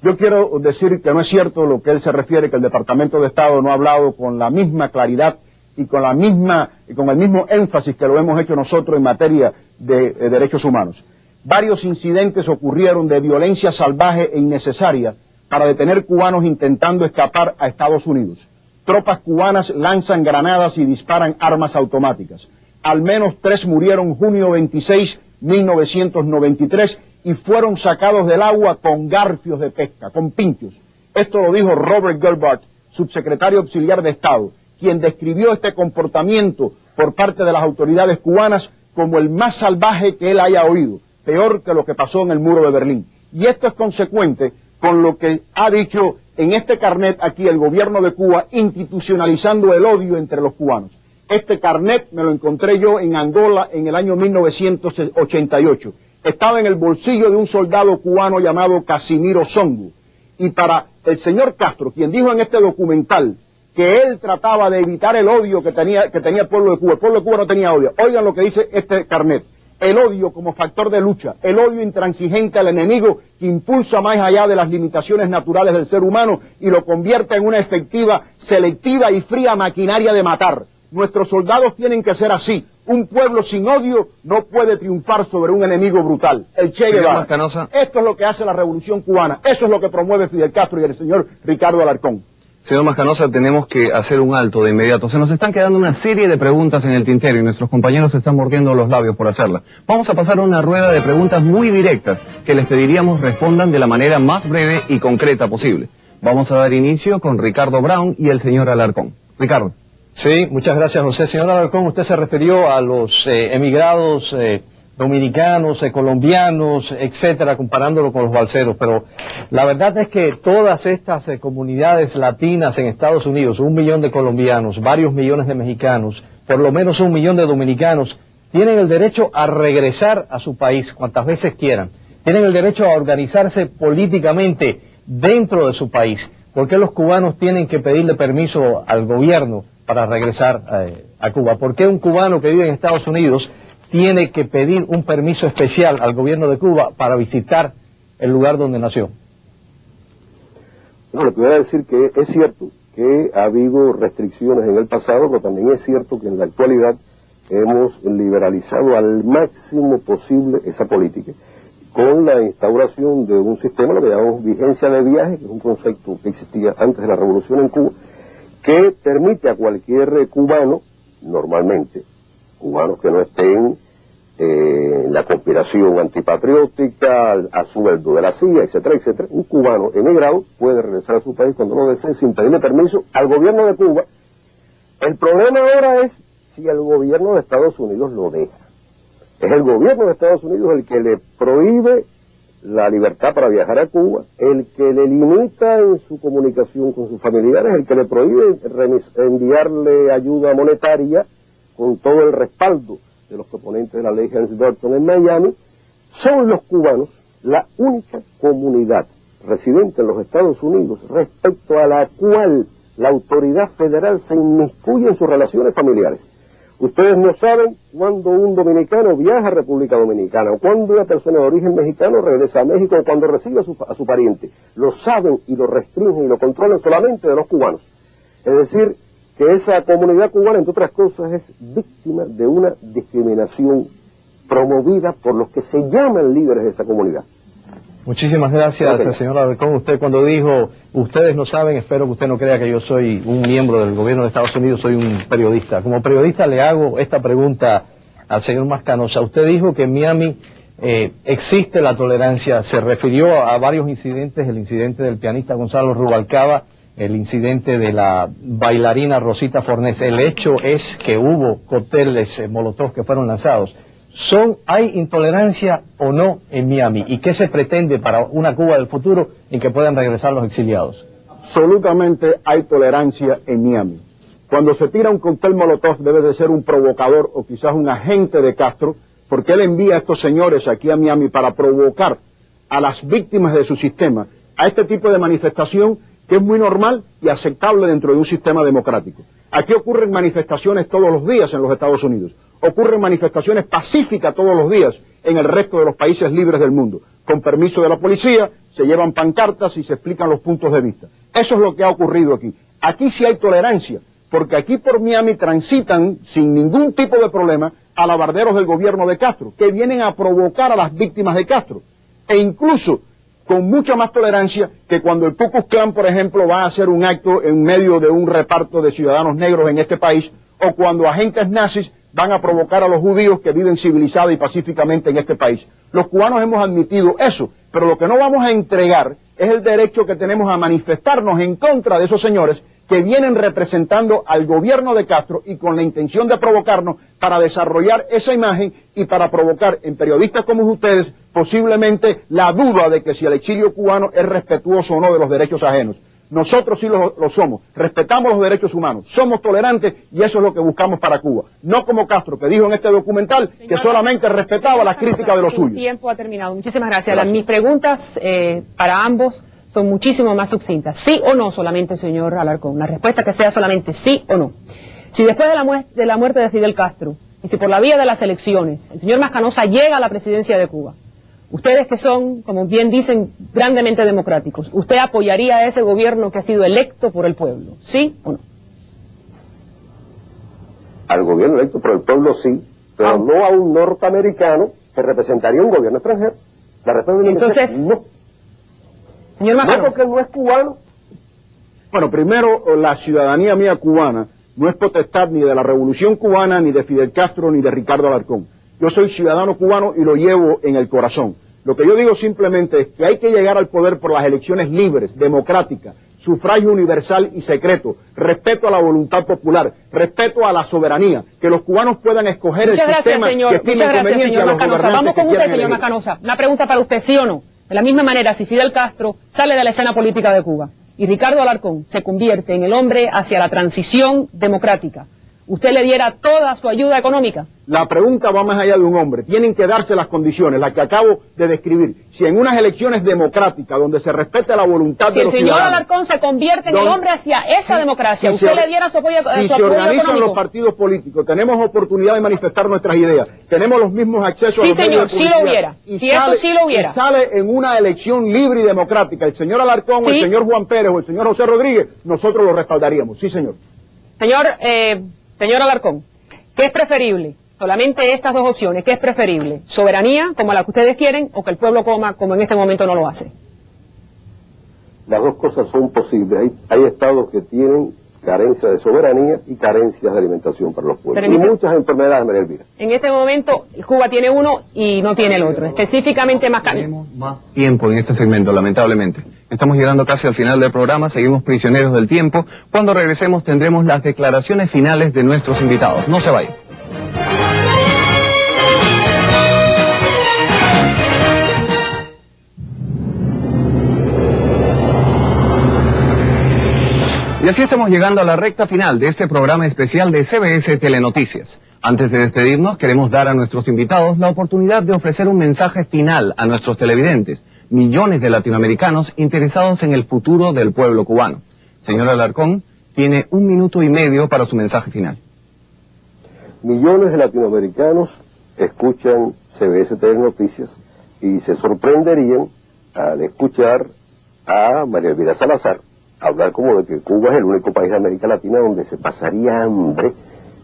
D: Yo quiero decir que no es cierto lo que él se refiere, que el Departamento de Estado no ha hablado con la misma claridad y con el mismo énfasis que lo hemos hecho nosotros en materia de derechos humanos. Varios incidentes ocurrieron de violencia salvaje e innecesaria para detener cubanos intentando escapar a Estados Unidos. Tropas cubanas lanzan granadas y disparan armas automáticas. Al menos 3 murieron junio 26, 1993 y fueron sacados del agua con garfios de pesca, con pinchos. Esto lo dijo Robert Gerbart, subsecretario auxiliar de Estado, quien describió este comportamiento por parte de las autoridades cubanas como el más salvaje que él haya oído, peor que lo que pasó en el muro de Berlín. Y esto es consecuente con lo que ha dicho en este carnet aquí el gobierno de Cuba, institucionalizando el odio entre los cubanos. Este carnet me lo encontré yo en Angola en el año 1988. Estaba en el bolsillo de un soldado cubano llamado Casimiro Songo. Y para el señor Castro, quien dijo en este documental que él trataba de evitar el odio que tenía el pueblo de Cuba no tenía odio. Oigan lo que dice este carnet. El odio como factor de lucha, el odio intransigente al enemigo que impulsa más allá de las limitaciones naturales del ser humano y lo convierte en una efectiva, selectiva y fría maquinaria de matar. Nuestros soldados tienen que ser así. Un pueblo sin odio no puede triunfar sobre un enemigo brutal. El Che Guevara. Esto es lo que hace la revolución cubana. Eso es lo que promueve Fidel Castro y el señor Ricardo Alarcón.
A: Señor Mascanosa, tenemos que hacer un alto de inmediato. Se nos están quedando una serie de preguntas en el tintero y nuestros compañeros se están mordiendo los labios por hacerla. Vamos a pasar a una rueda de preguntas muy directas que les pediríamos respondan de la manera más breve y concreta posible. Vamos a dar inicio con Ricardo Brown y el señor Alarcón. Ricardo.
C: Sí, muchas gracias, José. Señor Alarcón, usted se refirió a los emigrados dominicanos, colombianos, etcétera, comparándolo con los balseros, pero la verdad es que todas estas comunidades latinas en Estados Unidos, 1 millón de colombianos, varios millones de mexicanos, por lo menos 1 millón de dominicanos, tienen el derecho a regresar a su país cuantas veces quieran. Tienen el derecho a organizarse políticamente dentro de su país. ¿Por qué los cubanos tienen que pedirle permiso al gobierno para regresar a Cuba? ¿Por qué un cubano que vive en Estados Unidos tiene que pedir un permiso especial al gobierno de Cuba para visitar el lugar donde nació?
B: Bueno, te voy a decir que es cierto que ha habido restricciones en el pasado, pero también es cierto que en la actualidad hemos liberalizado al máximo posible esa política, con la instauración de un sistema, lo que llamamos vigencia de viaje, que es un concepto que existía antes de la revolución en Cuba, que permite a cualquier cubano, normalmente, cubanos que no estén en la conspiración antipatriótica, a sueldo de la CIA, etcétera, etcétera, un cubano emigrado puede regresar a su país cuando lo desee sin pedirle permiso al gobierno de Cuba. El problema ahora es si el gobierno de Estados Unidos lo deja. Es el gobierno de Estados Unidos el que le prohíbe la libertad para viajar a Cuba, el que le limita en su comunicación con sus familiares, el que le prohíbe enviarle ayuda monetaria con todo el respaldo de los proponentes de la ley Helms-Burton en Miami. Son los cubanos la única comunidad residente en los Estados Unidos respecto a la cual la autoridad federal se inmiscuye en sus relaciones familiares. Ustedes no saben cuándo un dominicano viaja a República Dominicana, o cuándo una persona de origen mexicano regresa a México, o cuando recibe a su pariente. Lo saben y lo restringen y lo controlan solamente de los cubanos. Es decir, que esa comunidad cubana, entre otras cosas, es víctima de una discriminación promovida por los que se llaman líderes de esa comunidad.
C: Muchísimas gracias, señor Alarcón. Usted cuando dijo, ustedes no saben, espero que usted no crea que yo soy un miembro del gobierno de Estados Unidos, soy un periodista. Como periodista le hago esta pregunta al señor Mascanosa. Usted dijo que en Miami existe la tolerancia, se refirió a varios incidentes, el incidente del pianista Gonzalo Rubalcaba, el incidente de la bailarina Rosita Fornés. El hecho es que hubo cócteles molotov que fueron lanzados. ¿Hay intolerancia o no en Miami? ¿Y qué se pretende para una Cuba del futuro en que puedan regresar los exiliados?
D: Absolutamente hay tolerancia en Miami. Cuando se tira un cóctel molotov debe de ser un provocador o quizás un agente de Castro, porque él envía a estos señores aquí a Miami para provocar a las víctimas de su sistema a este tipo de manifestación que es muy normal y aceptable dentro de un sistema democrático. Aquí ocurren manifestaciones todos los días en los Estados Unidos. Ocurren manifestaciones pacíficas todos los días en el resto de los países libres del mundo. Con permiso de la policía, se llevan pancartas y se explican los puntos de vista. Eso es lo que ha ocurrido aquí. Aquí sí hay tolerancia, porque aquí por Miami transitan sin ningún tipo de problema alabarderos del gobierno de Castro, que vienen a provocar a las víctimas de Castro. E incluso con mucha más tolerancia que cuando el Ku Klux Klan, por ejemplo, va a hacer un acto en medio de un reparto de ciudadanos negros en este país, o cuando agentes nazis van a provocar a los judíos que viven civilizada y pacíficamente en este país. Los cubanos hemos admitido eso, pero lo que no vamos a entregar es el derecho que tenemos a manifestarnos en contra de esos señores que vienen representando al gobierno de Castro y con la intención de provocarnos para desarrollar esa imagen y para provocar en periodistas como ustedes posiblemente la duda de que si el exilio cubano es respetuoso o no de los derechos ajenos. Nosotros sí lo somos, respetamos los derechos humanos, somos tolerantes y eso es lo que buscamos para Cuba. No como Castro, que dijo en este documental que solamente respetaba las críticas de los suyos.
E: El tiempo ha terminado. Muchísimas gracias. Mis preguntas para ambos son muchísimo más sucintas. ¿Sí o no solamente, señor Alarcón? Una respuesta que sea solamente sí o no. Si después de la muerte de Fidel Castro y si por la vía de las elecciones el señor Mascanosa llega a la presidencia de Cuba, ustedes que son, como bien dicen, grandemente democráticos, ¿usted apoyaría a ese gobierno que ha sido electo por el pueblo? ¿Sí o no?
B: Al gobierno electo por el pueblo sí, pero no a un norteamericano que representaría un gobierno extranjero. La respuesta es
E: entonces,
B: no.
E: Señor Mascanosa.
B: No, porque no es cubano.
D: Bueno, primero, la ciudadanía mía cubana no es potestad ni de la Revolución Cubana, ni de Fidel Castro, ni de Ricardo Alarcón. Yo soy ciudadano cubano y lo llevo en el corazón. Lo que yo digo simplemente es que hay que llegar al poder por las elecciones libres, democráticas, sufragio universal y secreto, respeto a la voluntad popular, respeto a la soberanía, que los cubanos puedan escoger el sistema que estime conveniente a los gobernantes.
E: Vamos con
D: que
E: usted,
D: quieran
E: señor
D: elegir.
E: Mascanosa. Una pregunta para usted, ¿sí o no? De la misma manera, si Fidel Castro sale de la escena política de Cuba y Ricardo Alarcón se convierte en el hombre hacia la transición democrática, ¿usted le diera toda su ayuda económica?
D: La pregunta va más allá de un hombre. Tienen que darse las condiciones, las que acabo de describir. Si en unas elecciones democráticas, donde se respete la voluntad de los ciudadanos...
E: Si el señor Alarcón se convierte en el hombre hacia esa democracia, ¿usted le diera su apoyo económico?
D: Si se organizan los partidos políticos, tenemos oportunidad de manifestar nuestras ideas, tenemos los mismos accesos a los medios de
E: sí, señor, sí lo hubiera. Si eso sí lo hubiera.
D: Y sale en una elección libre y democrática el señor Alarcón, o el señor Juan Pérez, o el señor José Rodríguez, nosotros lo respaldaríamos. Sí, señor.
E: Señor Alarcón, ¿qué es preferible? Solamente estas dos opciones, ¿qué es preferible? ¿Soberanía, como la que ustedes quieren, o que el pueblo coma, como en este momento no lo hace?
B: Las dos cosas son posibles. Hay estados que tienen carencia de soberanía y carencias de alimentación para los pueblos. Y muchas enfermedades, María Elvira.
E: En este momento, Cuba tiene uno y no tiene el otro. Específicamente
A: Tenemos más tiempo en este segmento, lamentablemente. Estamos llegando casi al final del programa, seguimos prisioneros del tiempo. Cuando regresemos tendremos las declaraciones finales de nuestros invitados. No se vayan. Y así estamos llegando a la recta final de este programa especial de CBS Telenoticias. Antes de despedirnos, queremos dar a nuestros invitados la oportunidad de ofrecer un mensaje final a nuestros televidentes, millones de latinoamericanos interesados en el futuro del pueblo cubano. Señor Alarcón, tiene 1 minuto y medio para su mensaje final.
B: Millones de latinoamericanos escuchan CBS Telenoticias y se sorprenderían al escuchar a María Elvira Salazar hablar como de que Cuba es el único país de América Latina donde se pasaría hambre,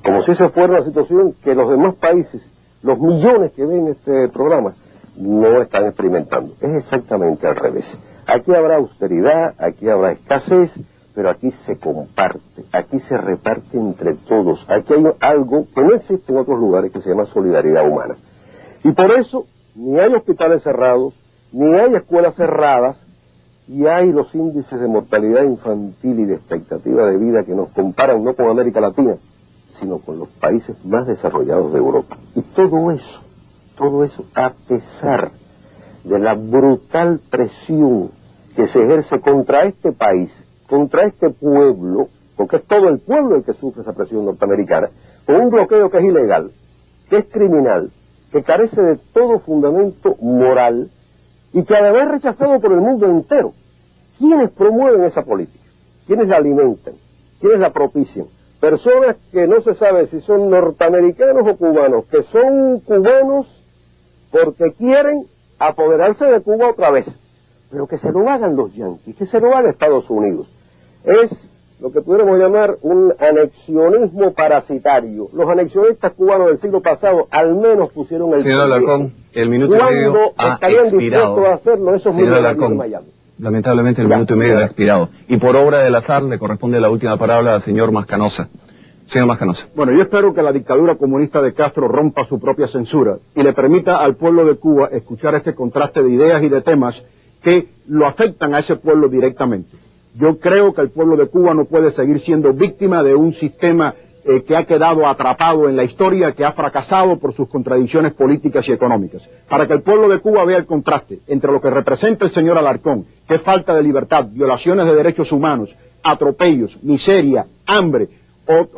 B: como si esa fuera una situación que los demás países, los millones que ven este programa, no están experimentando. Es exactamente al revés. Aquí habrá austeridad, aquí habrá escasez, pero aquí se comparte, aquí se reparte entre todos. Aquí hay algo que no existe en otros lugares que se llama solidaridad humana. Y por eso ni hay hospitales cerrados, ni hay escuelas cerradas, y hay los índices de mortalidad infantil y de expectativa de vida que nos comparan no con América Latina, sino con los países más desarrollados de Europa. Y todo eso a pesar de la brutal presión que se ejerce contra este país, contra este pueblo, porque es todo el pueblo el que sufre esa presión norteamericana, con un bloqueo que es ilegal, que es criminal, que carece de todo fundamento moral, y que además es rechazado por el mundo entero. ¿Quiénes promueven esa política? ¿Quiénes la alimentan? ¿Quiénes la propician? Personas que no se sabe si son norteamericanos o cubanos, que son cubanos porque quieren apoderarse de Cuba otra vez, pero que se lo hagan los yanquis, que se lo haga Estados Unidos. Es lo que pudiéramos llamar un anexionismo parasitario. Los anexionistas cubanos del siglo pasado al menos pusieron el...
A: Señor Alarcón, el minuto y medio ha expirado.
B: A hacerlo esos
A: Señor Alarcón, lamentablemente el minuto y medio ha expirado. Y por obra del azar le corresponde la última palabra al señor Mascanosa. Señor Mascanosa.
D: Bueno, yo espero que la dictadura comunista de Castro rompa su propia censura y le permita al pueblo de Cuba escuchar este contraste de ideas y de temas que lo afectan a ese pueblo directamente. Yo creo que el pueblo de Cuba no puede seguir siendo víctima de un sistema que ha quedado atrapado en la historia, que ha fracasado por sus contradicciones políticas y económicas. Para que el pueblo de Cuba vea el contraste entre lo que representa el señor Alarcón, que es falta de libertad, violaciones de derechos humanos, atropellos, miseria, hambre,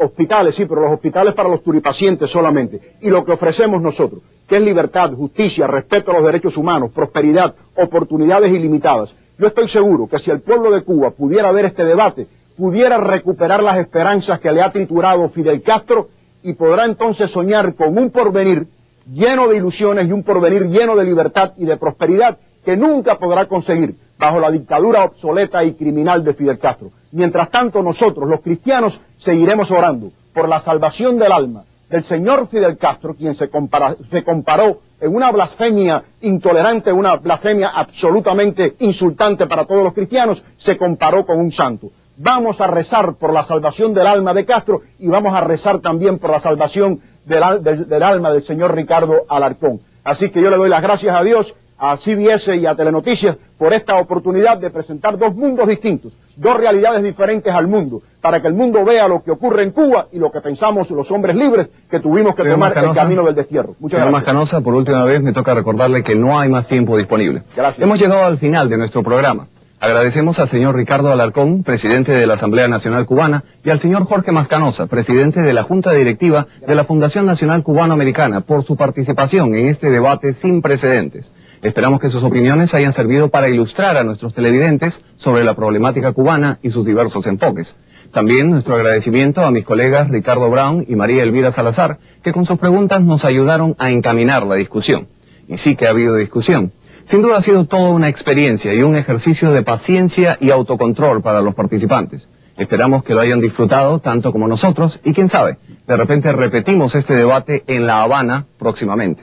D: hospitales, sí, pero los hospitales para los pluripacientes solamente, y lo que ofrecemos nosotros, que es libertad, justicia, respeto a los derechos humanos, prosperidad, oportunidades ilimitadas. Yo estoy seguro que si el pueblo de Cuba pudiera ver este debate, pudiera recuperar las esperanzas que le ha triturado Fidel Castro y podrá entonces soñar con un porvenir lleno de ilusiones y un porvenir lleno de libertad y de prosperidad que nunca podrá conseguir bajo la dictadura obsoleta y criminal de Fidel Castro. Mientras tanto nosotros, los cristianos, seguiremos orando por la salvación del alma del señor Fidel Castro, quien se comparó en una blasfemia intolerante, una blasfemia absolutamente insultante para todos los cristianos, se comparó con un santo. Vamos a rezar por la salvación del alma de Castro y vamos a rezar también por la salvación del alma del señor Ricardo Alarcón. Así que yo le doy las gracias a Dios, a CBS y a Telenoticias por esta oportunidad de presentar dos mundos distintos, dos realidades diferentes al mundo, para que el mundo vea lo que ocurre en Cuba y lo que pensamos los hombres libres que tuvimos que tomar el camino del destierro. Muchas gracias.
A: Mascanosa, por última vez me toca recordarle que no hay más tiempo disponible.
D: Gracias.
A: Hemos llegado al final de nuestro programa. Agradecemos al señor Ricardo Alarcón, presidente de la Asamblea Nacional Cubana, y al señor Jorge Mascanosa, presidente de la Junta Directiva de la Fundación Nacional Cubano-Americana, por su participación en este debate sin precedentes. Esperamos que sus opiniones hayan servido para ilustrar a nuestros televidentes sobre la problemática cubana y sus diversos enfoques. También nuestro agradecimiento a mis colegas Ricardo Brown y María Elvira Salazar, que con sus preguntas nos ayudaron a encaminar la discusión. Y sí que ha habido discusión. Sin duda ha sido toda una experiencia y un ejercicio de paciencia y autocontrol para los participantes. Esperamos que lo hayan disfrutado tanto como nosotros y quién sabe, de repente repetimos este debate en La Habana próximamente.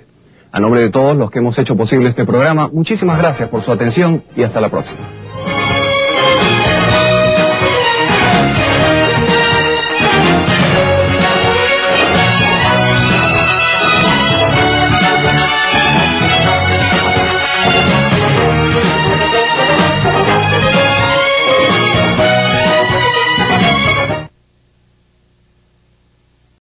A: A nombre de todos los que hemos hecho posible este programa, muchísimas gracias por su atención y hasta la próxima.